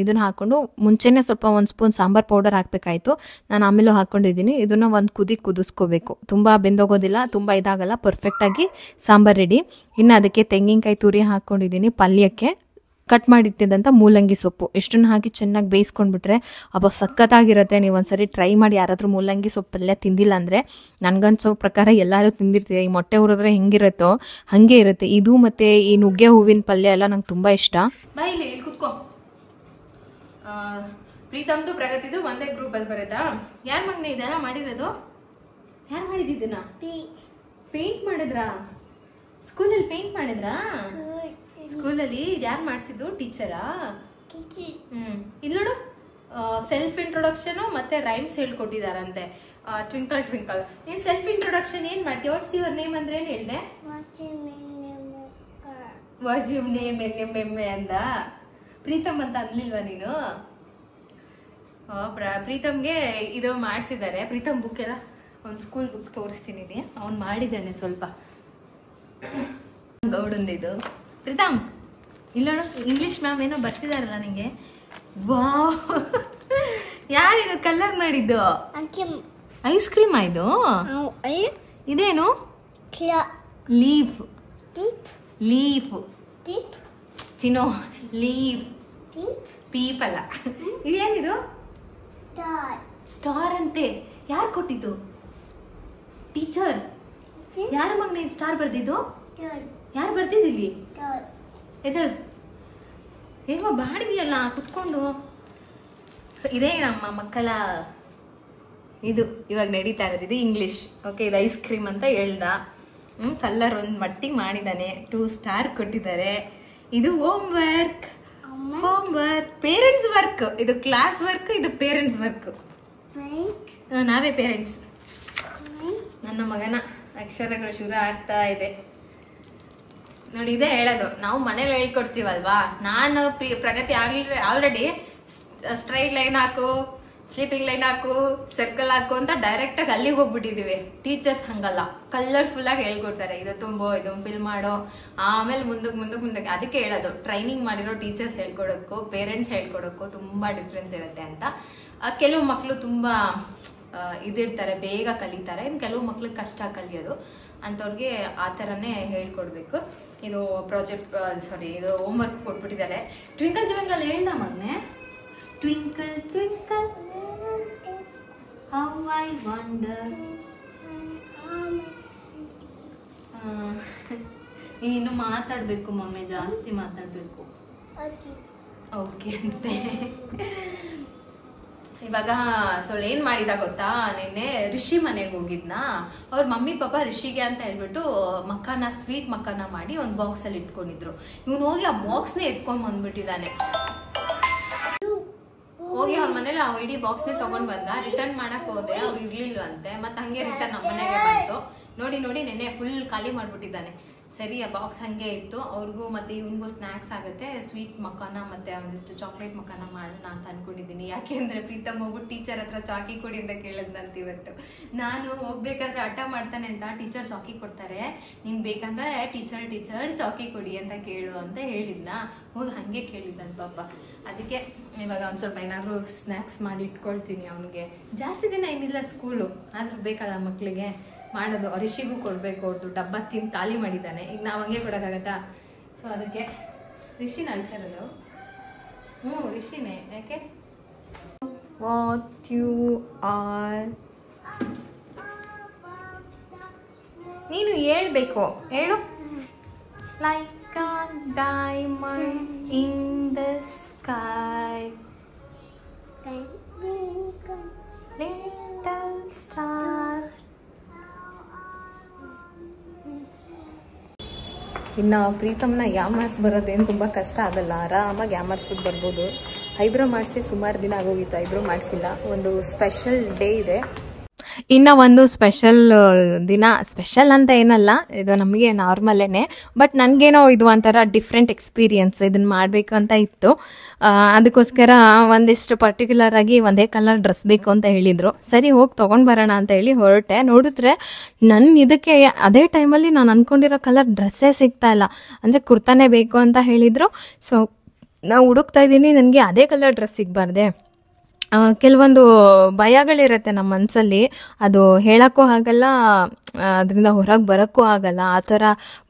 ಇದನ್ನು ಹಾಕ್ಕೊಂಡು ಮುಂಚೆನೇ ಸ್ವಲ್ಪ 1 ಸ್ಪೂನ್ ಸಾಂಬಾರು ಪೌಡರ್ ಹಾಕಬೇಕಾಯಿತು. ನಾನು ಆಮೇಲೂ ಹಾಕ್ಕೊಂಡಿದ್ದೀನಿ. ಇದನ್ನು ಒಂದು ಕುದಿಸ್ಕೋಬೇಕು. ತುಂಬ ಬೆಂದೋಗೋದಿಲ್ಲ, ತುಂಬ ಇದಾಗಲ್ಲ, ಪರ್ಫೆಕ್ಟಾಗಿ ಸಾಂಬಾರು ರೆಡಿ. ಇನ್ನು ಅದಕ್ಕೆ ತೆಂಗಿನಕಾಯಿ ತುರಿ ಹಾಕ್ಕೊಂಡಿದ್ದೀನಿ. ಪಲ್ಯಕ್ಕೆ ಕಟ್ ಮಾಡಿಟ್ಟಿದ್ದಂಥ ಮೂಲಂಗಿ ಸೊಪ್ಪು ಎಷ್ಟನ್ನು ಹಾಕಿ ಚೆನ್ನಾಗಿ ಬೇಯಿಸ್ಕೊಂಡ್ಬಿಟ್ರೆ ಅಬ್ಬ ಸಖತ್ತಾಗಿರುತ್ತೆ. ನೀವು ಒಂದ್ಸರಿ ಟ್ರೈ ಮಾಡಿ, ಯಾರಾದರೂ ಮೂಲಂಗಿ ಸೊಪ್ಪೆಲ್ಲ ತಿಂದಿಲ್ಲ ಅಂದರೆ. ನನಗನ್ಸೋ ಪ್ರಕಾರ ಎಲ್ಲರೂ ತಿಂದಿರ್ತೀವಿ. ಈ ಮೊಟ್ಟೆ ಹುರಿದ್ರೆ ಹೆಂಗಿರುತ್ತೋ ಹಾಗೆ ಇರುತ್ತೆ ಇದು. ಮತ್ತು ಈ ನುಗ್ಗೆ ಹೂವಿನ ಪಲ್ಯ ಎಲ್ಲ ನಂಗೆ ತುಂಬ ಇಷ್ಟ. ಬಾ ಇಲ್ಲಿ ಕುತ್ಕೋ. ಪ್ರೀತಮ್ದು ಪ್ರಗತಿದು ಒಂದೇ ಗ್ರೂಪಲ್ಲಿ ಬರೋದಾ? ಯಾರ ಮಗನೇ ಇದೆಲ್ಲ ಮಾಡಿರೋದು? ಯಾರು ಮಾಡಿದ್ದಿದ್ದನ್ನ? ಪೇಂಟ್ ಮಾಡಿದ್ರಾ? ಸ್ಕೂಲಲ್ಲಿ ಪೇಂಟ್ ಮಾಡಿದ್ರಾ? ಸ್ಕೂಲಲ್ಲಿ ಯಾರು ಮಾಡಿಸಿದ್ದು? ಟೀಚರಾ? ಇಲ್ಲಿ ನೋಡು, ಸೆಲ್ಫ್ ಇಂಟ್ರೊಡಕ್ಷನು ಮತ್ತೆ ರೈಮ್ಸ್ ಹೇಳ್ಕೊಟ್ಟಿದಾರಂತೆ. Twinkle twinkle. ನೀನು ಸೆಲ್ಫ್ ಇಂಟ್ರೊಡಕ್ಷನ್ ಏನು ಮಾಡ್ತೀಯ? ವಾಟ್ಸ್ ಯುವರ್ ನೇಮ್ ಅಂದ್ರೆ ಏನು ಹೇಳಿದೆ? ವಾಟ್ಸ್ ಯುವರ್ ನೇಮ್ ಎಮ್ಮೆ ಅಂದ. ಪ್ರೀತಮ್ ಅಂತ ಅನ್ಲಿಲ್ವಾ ನೀನು? ಪ್ರೀತಮ್ಗೆ ಇದು ಮಾಡಿಸಿದ್ದಾರೆ. ಪ್ರೀತಮ್ ಬುಕ್ ಎಲ್ಲ ಒಂದು ಸ್ಕೂಲ್ ಬುಕ್ ತೋರಿಸ್ತೀನಿ. ಅವ್ನು ಮಾಡಿದ್ದಾನೆ ಸ್ವಲ್ಪ ಗೌಡಂದಿದು. ಪ್ರೀತಮ್ ಇಲ್ಲ ನೋಡು, ಇಂಗ್ಲಿಷ್ ಮ್ಯಾಮ್ ಏನೋ ಬರ್ಸಿದಾರಲ್ಲ ನಿಂಗೆ. ವಾವ್, ಯಾರಿದು ಕಲರ್ ಮಾಡಿದ್ದು? ಐಸ್ ಕ್ರೀಮ್ ಆಯ್ತು. ಇದೇನು? ಲೀಫ್. ಲೀಫ್ ಚಿನೋ, ಲೀಫ್. ಪೀಪ್ ಅಲ್ಲ, ಇದೇನಿದು? ಸ್ಟಾರ್ ಅಂತೆ. ಯಾರು ಕೊಟ್ಟಿದ್ದು? ಟೀಚರ್. ಯಾರ ಮಗನ ಸ್ಟಾರ್ ಬರ್ದಿದ್ದು? ಯಾರು ಬರ್ತಿದ್ದಿಲ್ಲಿ? ಎದಳು ಹೇಗೋ ಬಾಡಿಗೆಯಲ್ಲ ಕುತ್ಕೊಂಡು. ಇದೇ ನಮ್ಮ ಮಕ್ಕಳ ಇದು ಇವಾಗ ನಡೀತಾ ಇರೋದು. ಇದು ಇಂಗ್ಲಿಷ್. ಓಕೆ, ಇದು ಐಸ್ ಕ್ರೀಮ್ ಅಂತ ಹೇಳ್ದ. ಕಲರ್ ಒಂದು ಮಟ್ಟಿಗೆ ಮಾಡಿದ್ದಾನೆ. 2 ಸ್ಟಾರ್ ಕೊಟ್ಟಿದ್ದಾರೆ. ಇದು ಹೋಮ್ ವರ್ಕ್, ಪೇರೆಂಟ್ಸ್ ವರ್ಕ್. ಇದು ಕ್ಲಾಸ್ ವರ್ಕ್, ಇದು ಪೇರೆಂಟ್ಸ್ ವರ್ಕ್. ನಾವೇ ಪೇರೆಂಟ್ಸ್. ನನ್ನ ಮಗನ ಅಕ್ಷರಗಳು ಶುರು ಆಗ್ತಾ ಇದೆ ನೋಡಿ. ಇದೇ ಹೇಳೋದು, ನಾವು ಮನೇಲಿ ಹೇಳ್ಕೊಡ್ತೀವಲ್ವಾ. ನಾನು ಪ್ರಗತಿ ಆಲ್ರೆಡಿ ಸ್ಟ್ರೈಟ್ ಲೈನ್ ಹಾಕು, ಸ್ಲೀಪಿಂಗ್ ಲೈನ್ ಹಾಕು, ಸರ್ಕಲ್ ಹಾಕು ಅಂತ ಡೈರೆಕ್ಟ್ ಆಗಿ ಅಲ್ಲಿಗೆ ಹೋಗ್ಬಿಟ್ಟಿದೀವಿ. ಟೀಚರ್ಸ್ ಹಂಗಲ್ಲ, ಕಲರ್ಫುಲ್ ಆಗಿ ಹೇಳ್ಕೊಡ್ತಾರೆ. ಇದು ತುಂಬೋ, ಇದು ಫಿಲ್ ಮಾಡೋ, ಆಮೇಲೆ ಮುಂದಕ್ಕೆ. ಅದಕ್ಕೆ ಹೇಳೋದು, ಟ್ರೈನಿಂಗ್ ಮಾಡಿರೋ ಟೀಚರ್ಸ್ ಹೇಳ್ಕೊಡೋಕ್ಕೂ ಪೇರೆಂಟ್ಸ್ ಹೇಳ್ಕೊಡೋಕ್ಕೂ ತುಂಬಾ ಡಿಫ್ರೆನ್ಸ್ ಇರುತ್ತೆ ಅಂತ. ಕೆಲವು ಮಕ್ಕಳು ತುಂಬಾ ಇದಿರ್ತಾರೆ, ಬೇಗ ಕಲಿತಾರೆ. ಇನ್ನು ಕೆಲವು ಮಕ್ಳಿಗೆ ಕಷ್ಟ ಕಲಿಯೋದು. ಅಂಥವ್ರಿಗೆ ಆ ಥರನೇ ಹೇಳ್ಕೊಡ್ಬೇಕು. ಇದು ಪ್ರಾಜೆಕ್ಟ್ ಇದು ಹೋಮ್ ವರ್ಕ್ ಕೊಟ್ಬಿಟ್ಟಿದ್ದಾರೆ. ಟ್ವಿಂಕಲ್ ಟ್ವಿಂಕಲ್ ಹೇಳ್ದ ಮಗನೆ. Twinkle twinkle how I wonder. ನೀನು ಮಾತಾಡ್ಬೇಕು ಮಗನೆ, ಜಾಸ್ತಿ ಮಾತಾಡ್ಬೇಕು. ಓಕೆ ಅಂತೆ. ಇವಾಗ ಏನ್ ಮಾಡಿದ ಗೊತ್ತಾ, ನಿನ್ನೆ ರಿಷಿ ಮನೆಗೆ ಹೋಗಿದ್ನಾ. ಅವ್ರ ಮಮ್ಮಿ ಪಾಪ ರಿಷಿಗೆ ಅಂತ ಹೇಳ್ಬಿಟ್ಟು ಮಕ್ಕನ, ಸ್ವೀಟ್ ಮಕ್ಕನ ಮಾಡಿ ಒಂದು ಬಾಕ್ಸ್ ಅಲ್ಲಿ ಇಟ್ಕೊಂಡಿದ್ರು. ಇವ್ನು ಹೋಗಿ ಆ ಬಾಕ್ಸ್ನೇ ಎತ್ಕೊಂಡ್ ಬಂದ್ಬಿಟ್ಟಿದ್ದಾನೆ. ಹೋಗಿ ಅವ್ರ ಮನೇಲಿ ಆ ಇಡೀ ಬಾಕ್ಸ್ನೇ ತಗೊಂಡ್ ಬಂದ. ರಿಟರ್ನ್ ಮಾಡಕ್ ಹೋದೆ, ಅವ್ರು ಇರ್ಲಿಲ್ವಂತೆ. ಮತ್ತೆ ಹಂಗೆ ರಿಟರ್ನ್ ನಮ್ಮ ಮನೆಗೆ ಬಂತು. ನೋಡಿ ನೆನ್ನೆ ಫುಲ್ ಖಾಲಿ ಮಾಡ್ಬಿಟ್ಟಿದ್ದಾನೆ. ಸರಿ, ಆ ಬಾಕ್ಸ್ ಹಂಗೆ ಇತ್ತು. ಅವ್ರಿಗೂ ಮತ್ತೆ ಇವನಿಗೂ ಸ್ನ್ಯಾಕ್ಸ್ ಆಗುತ್ತೆ. ಸ್ವೀಟ್ ಮಕ್ಕನ ಮತ್ತೆ ಒಂದಿಷ್ಟು ಚಾಕ್ಲೇಟ್ ಮಕ್ಕನ ಮಾಡೋಣ ಅಂತ ಅನ್ಕೊಂಡಿದ್ದೀನಿ. ಯಾಕೆಂದ್ರೆ ಪ್ರೀತಮ್ ಹೋಗ್ಬಿಟ್ಟು ಟೀಚರ್ ಹತ್ರ ಚಾಕಿ ಕೊಡಿ ಅಂತ ಕೇಳಿದ್ನಂತ ಇವತ್ತು. ನಾನು ಹೋಗ್ಬೇಕಾದ್ರೆ ಹಠ ಮಾಡ್ತಾನೆ ಅಂತ ಟೀಚರ್ ಚಾಕಿ ಕೊಡ್ತಾರೆ, ನೀನ್ ಬೇಕಂದ್ರೆ ಟೀಚರ್ ಚಾಕಿ ಕೊಡಿ ಅಂತ ಕೇಳು ಅಂತ ಹೇಳಿದ್ನ. ಹೋಗಿ ಹಂಗೆ ಕೇಳಿದ್ದಂತ ಪಾಪ. ಅದಕ್ಕೆ ಇವಾಗ ಒಂದ್ ಸ್ವಲ್ಪ ಏನಾದ್ರು ಸ್ನ್ಯಾಕ್ಸ್ ಮಾಡಿ ಇಟ್ಕೊಳ್ತೀನಿ. ಅವನಿಗೆ ಜಾಸ್ತಿ ದಿನ ಏನಿಲ್ಲ ಸ್ಕೂಲು, ಆದ್ರೂ ಬೇಕಲ್ಲ ಮಕ್ಳಿಗೆ ಮಾಡೋದು. ರಿಷಿಗೂ ಕೊಡ್ಬೇಕು. ಅವ್ರದ್ದು ಡಬ್ಬ ತಿಂದು ಖಾಲಿ ಮಾಡಿದ್ದಾನೆ. ಈಗ ನಾವು ಹಂಗೆ ಕೊಡೋಕ್ಕಾಗತ್ತಾ? ಸೊ ಅದಕ್ಕೆ ರಿಷಿನ ಅಳ್ತಿರೋದು. ರಿಷಿನೇ. ಯಾಕೆ? What you are. ನೀನು ಹೇಳ್ಬೇಕು, ಹೇಳು. Like a diamond in the sky, little star. ಇನ್ನು ಪ್ರೀತಮ್ನ ಯಾಮಾರ್ಸ್ ಬರೋದೇನು ತುಂಬ ಕಷ್ಟ ಆಗಲ್ಲ. ಆರಾಮಾಗಿ ಯಾಮಾರ್ಸ್ಬಿಟ್ಟು ಬರ್ಬೋದು. ಐಬ್ರೋ ಮಾಡಿಸಿ ಸುಮಾರು ದಿನ ಆಗೋಗಿತ್ತು, ಐಬ್ರೋ ಮಾಡಿಸಿಲ್ಲ. ಒಂದು ಸ್ಪೆಷಲ್ ಡೇ ಇದೆ. ಇನ್ನು ಒಂದು ಸ್ಪೆಷಲ್ ದಿನ, ಸ್ಪೆಷಲ್ ಅಂತ ಏನಲ್ಲ, ಇದು ನಮಗೆ ನಾರ್ಮಲೇನೆ. ಬಟ್ ನನಗೇನೋ ಇದು ಒಂಥರ ಡಿಫ್ರೆಂಟ್ ಎಕ್ಸ್ಪೀರಿಯನ್ಸ್. ಇದನ್ನು ಮಾಡಬೇಕು ಅಂತ ಇತ್ತು. ಅದಕ್ಕೋಸ್ಕರ ಒಂದಿಷ್ಟು ಪರ್ಟಿಕ್ಯುಲರ್ ಆಗಿ ಒಂದೇ ಕಲರ್ ಡ್ರೆಸ್ ಬೇಕು ಅಂತ ಹೇಳಿದರು. ಸರಿ, ಹೋಗಿ ತೊಗೊಂಡು ಬರೋಣ ಅಂತ ಹೇಳಿ ಹೊರಟೆ. ನೋಡಿದ್ರೆ ಇದಕ್ಕೆ ಅದೇ ಟೈಮಲ್ಲಿ ನಾನು ಅಂದ್ಕೊಂಡಿರೋ ಕಲರ್ ಡ್ರೆಸ್ಸೇ ಸಿಗ್ತಾ ಇಲ್ಲ. ಅಂದರೆ ಕುರ್ತಾನೇ ಬೇಕು ಅಂತ ಹೇಳಿದರು. ಸೊ ನಾವು ಹುಡುಕ್ತಾ ಇದ್ದೀನಿ, ನನಗೆ ಅದೇ ಕಲರ್ ಡ್ರೆಸ್ ಸಿಗಬಾರ್ದೆ. ಕೆಲವೊಂದು ಭಯಗಳಿರುತ್ತೆ ನಮ್ಮ ಮನಸ್ಸಲ್ಲಿ, ಅದು ಹೇಳೋಕ್ಕೂ ಆಗಲ್ಲ, ಅದರಿಂದ ಹೊರಗೆ ಬರೋಕ್ಕೂ ಆಗಲ್ಲ. ಆ ಥರ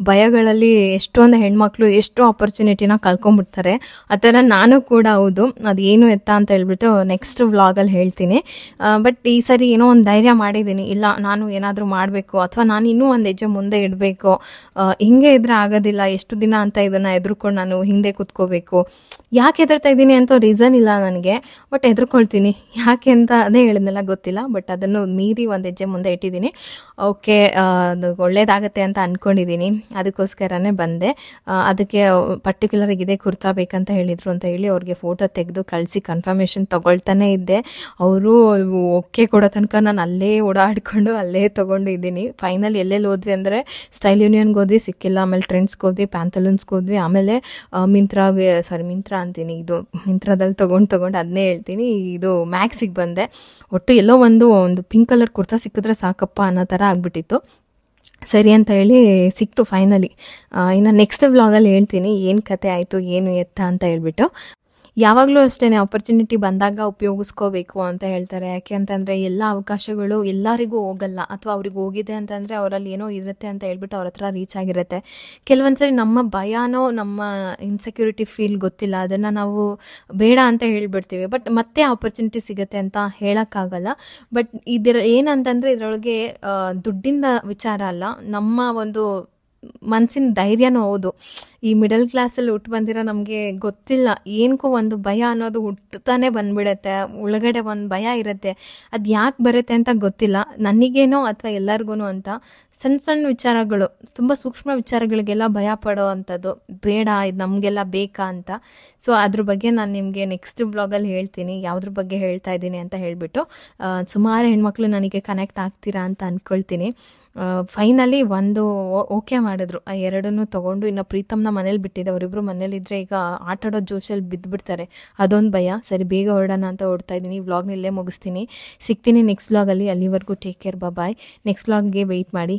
ಭಯಗಳಲ್ಲಿ ಎಷ್ಟೊಂದು ಹೆಣ್ಮಕ್ಳು ಎಷ್ಟೋ ಆಪರ್ಚುನಿಟಿನ ಕಳ್ಕೊಂಡ್ಬಿಡ್ತಾರೆ. ಆ ಥರ ನಾನು ಕೂಡ ಹೌದು. ಅದೇನು ಎತ್ತ ಅಂತ ಹೇಳ್ಬಿಟ್ಟು ನೆಕ್ಸ್ಟ್ ವ್ಲಾಗಲ್ಲಿ ಹೇಳ್ತೀನಿ. ಬಟ್ ಈ ಸರಿ ಏನೋ ಒಂದು ಧೈರ್ಯ ಮಾಡಿದ್ದೀನಿ. ಇಲ್ಲ, ನಾನು ಏನಾದರೂ ಮಾಡಬೇಕು, ಅಥವಾ ನಾನು ಇನ್ನೂ ಒಂದು ಹೆಜ್ಜೆ ಮುಂದೆ ಇಡಬೇಕು. ಹಿಂಗೆ ಇದ್ರೆ ಆಗೋದಿಲ್ಲ. ಎಷ್ಟು ದಿನ ಅಂತ ಇದನ್ನು ಎದುರ್ಕೊಂಡು ನಾನು ಹಿಂದೆ ಕೂತ್ಕೋಬೇಕು. ಯಾಕೆ ಹೆದರ್ತಾ ಇದ್ದೀನಿ ಅಂತ ರೀಸನ್ ಇಲ್ಲ ನನಗೆ, ಬಟ್ ಹೆದರ್ಕೊಳ್ತೀನಿ. ಯಾಕೆ ಅಂತ ಅದೇ ಹೇಳಿದ್ನೆಲ್ಲ ಗೊತ್ತಿಲ್ಲ. ಬಟ್ ಅದನ್ನು ಮೀರಿ ಒಂದು ಹೆಜ್ಜೆ ಮುಂದೆ ಇಟ್ಟಿದ್ದೀನಿ. ಓಕೆ, ಅದು ಒಳ್ಳೇದಾಗತ್ತೆ ಅಂತ ಅಂದ್ಕೊಂಡಿದ್ದೀನಿ. ಅದಕ್ಕೋಸ್ಕರನೇ ಬಂದೆ. ಅದಕ್ಕೆ ಪರ್ಟಿಕ್ಯುಲರ್ ಇದೇ ಕುರ್ತಾ ಬೇಕಂತ ಹೇಳಿದರು ಅಂತ ಹೇಳಿ ಅವ್ರಿಗೆ ಫೋಟೋ ತೆಗೆದು ಕಳಿಸಿ ಕನ್ಫರ್ಮೇಷನ್ ತೊಗೊಳ್ತಾನೆ ಇದ್ದೆ. ಅವರು ಓಕೆ ಕೊಡೋ ತನಕ ನಾನು ಅಲ್ಲೇ ಓಡಾಡಿಕೊಂಡು ಅಲ್ಲೇ ತೊಗೊಂಡು ಇದ್ದೀನಿ. ಫೈನಲ್ ಎಲ್ಲೆಲ್ಲಿ ಹೋದ್ವಿ ಅಂದರೆ ಸ್ಟೈಲ್ ಯೂನಿಯನ್ಗೆ ಹೋದ್ವಿ, ಸಿಕ್ಕಿಲ್ಲ. ಆಮೇಲೆ ಟ್ರೆಂಡ್ಸ್ಗೆ ಹೋದ್ವಿ, ಪ್ಯಾಂಥಲೂನ್ಸ್ಗೆ ಹೋದ್ವಿ. ಆಮೇಲೆ ಮಿಂತ್ರಾ ಅಂತೀನಿ, ಇದು ಮಿಂತ್ರಾದಲ್ಲಿ ತೊಗೊಂಡು ಅದನ್ನೇ ಹೇಳ್ತೀನಿ. ಇದು ಮ್ಯಾಕ್ಸಿಗೆ ಬಂದೆ. ಒಟ್ಟು ಎಲ್ಲೋ ಒಂದು ಪಿಂಕ್ ಕಲರ್ ಕುರ್ತಾ ಸಿಕ್ಕಿದ್ರೆ ಸಾಕಪ್ಪ ಅನ್ನೋ ಥರ ಆಗ್ಬಿಟ್ಟಿತ್ತು. ಸರಿ ಅಂತ ಹೇಳಿ ಸಿಕ್ತು ಫೈನಲಿ. ಇನ್ನು ನೆಕ್ಸ್ಟ್ ವ್ಲಾಗಲ್ಲಿ ಹೇಳ್ತೀನಿ ಏನು ಕತೆ ಆಯಿತು, ಏನು ಎತ್ತ ಅಂತ ಹೇಳ್ಬಿಟ್ಟು. ಯಾವಾಗಲೂ ಅಷ್ಟೇ, ಆಪರ್ಚುನಿಟಿ ಬಂದಾಗ ಉಪಯೋಗಿಸ್ಕೋಬೇಕು ಅಂತ ಹೇಳ್ತಾರೆ. ಯಾಕೆ ಅಂತಂದರೆ ಎಲ್ಲ ಅವಕಾಶಗಳು ಎಲ್ಲರಿಗೂ ಹೋಗಲ್ಲ, ಅಥವಾ ಅವ್ರಿಗೆ ಹೋಗಿದೆ ಅಂತಂದರೆ ಅವರಲ್ಲಿ ಏನೋ ಇರುತ್ತೆ ಅಂತ ಹೇಳ್ಬಿಟ್ಟು ಅವ್ರ ಹತ್ರ ರೀಚ್ ಆಗಿರುತ್ತೆ. ಕೆಲವೊಂದ್ಸರಿ ನಮ್ಮ ಭಯನೋ ನಮ್ಮ ಇನ್ಸೆಕ್ಯೂರಿಟಿ ಫೀಲ್ ಗೊತ್ತಿಲ್ಲ, ಅದನ್ನು ನಾವು ಬೇಡ ಅಂತ ಹೇಳ್ಬಿಡ್ತೀವಿ. ಬಟ್ ಮತ್ತೆ ಆಪರ್ಚುನಿಟಿ ಸಿಗುತ್ತೆ ಅಂತ ಹೇಳೋಕ್ಕಾಗಲ್ಲ. ಬಟ್ ಏನಂತಂದರೆ ಇದರೊಳಗೆ ದುಡ್ಡಿಂದ ವಿಚಾರ ಅಲ್ಲ, ನಮ್ಮ ಒಂದು ಮನಸ್ಸಿನ ಧೈರ್ಯನೂ ಹೌದು. ಈ ಮಿಡಲ್ ಕ್ಲಾಸಲ್ಲಿ ಹುಟ್ಟು ಬಂದಿರೋ ನಮಗೆ ಗೊತ್ತಿಲ್ಲ, ಏನಕ್ಕೂ ಒಂದು ಭಯ ಅನ್ನೋದು ಹುಟ್ಟುತ್ತಾನೆ ಬಂದ್ಬಿಡತ್ತೆ, ಒಳಗಡೆ ಒಂದು ಭಯ ಇರುತ್ತೆ. ಅದು ಯಾಕೆ ಬರುತ್ತೆ ಅಂತ ಗೊತ್ತಿಲ್ಲ, ನನಗೇನೋ ಅಥವಾ ಎಲ್ಲರಿಗೂ ಅಂತ. ಸಣ್ಣ ಸಣ್ಣ ವಿಚಾರಗಳು, ತುಂಬ ಸೂಕ್ಷ್ಮ ವಿಚಾರಗಳಿಗೆಲ್ಲ ಭಯ ಪಡೋ ಅಂಥದ್ದು ಬೇಡ, ಇದು ನಮಗೆಲ್ಲ ಬೇಕಾ ಅಂತ. ಸೊ ಅದ್ರ ಬಗ್ಗೆ ನಾನು ನಿಮಗೆ ನೆಕ್ಸ್ಟ್ ಬ್ಲಾಗಲ್ಲಿ ಹೇಳ್ತೀನಿ, ಯಾವುದ್ರ ಬಗ್ಗೆ ಹೇಳ್ತಾ ಇದ್ದೀನಿ ಅಂತ ಹೇಳಿಬಿಟ್ಟು. ಸುಮಾರು ಹೆಣ್ಮಕ್ಳು ನನಗೆ ಕನೆಕ್ಟ್ ಆಗ್ತೀರಾ ಅಂತ ಅಂದ್ಕೊಳ್ತೀನಿ. ಫೈನಲಿ ಒಂದು ಓಕೆ ಮಾಡಿದ್ರು, ಆ ಎರಡನ್ನೂ ತೊಗೊಂಡು. ಇನ್ನು ಪ್ರೀತಮ್ನ ಮನೇಲಿ ಬಿಟ್ಟಿದ್ದೆ, ಅವರಿಬ್ಬರು ಮನೇಲಿದ್ದರೆ ಈಗ ಆಟಾಡೋ ಜೋಶಲ್ಲಿ ಬಿದ್ದುಬಿಡ್ತಾರೆ, ಅದೊಂದು ಭಯ. ಸರಿ ಬೇಗ ಹೊರಡೋಣ ಅಂತ ಹೊರಡ್ತಾ ಇದ್ದೀನಿ. ಈ ವ್ಲಾಗ್ನ ಇಲ್ಲೇ ಮುಗಿಸ್ತೀನಿ, ಸಿಗ್ತೀನಿ ನೆಕ್ಸ್ಟ್ ವ್ಲಾಗಲ್ಲಿ. ಅಲ್ಲಿವರೆಗೂ ಟೇಕ್ ಕೇರ್, ಬಾಯ್. ನೆಕ್ಸ್ಟ್ ವ್ಲಾಗ್ಗೆ ವೆಯ್ಟ್ ಮಾಡಿ.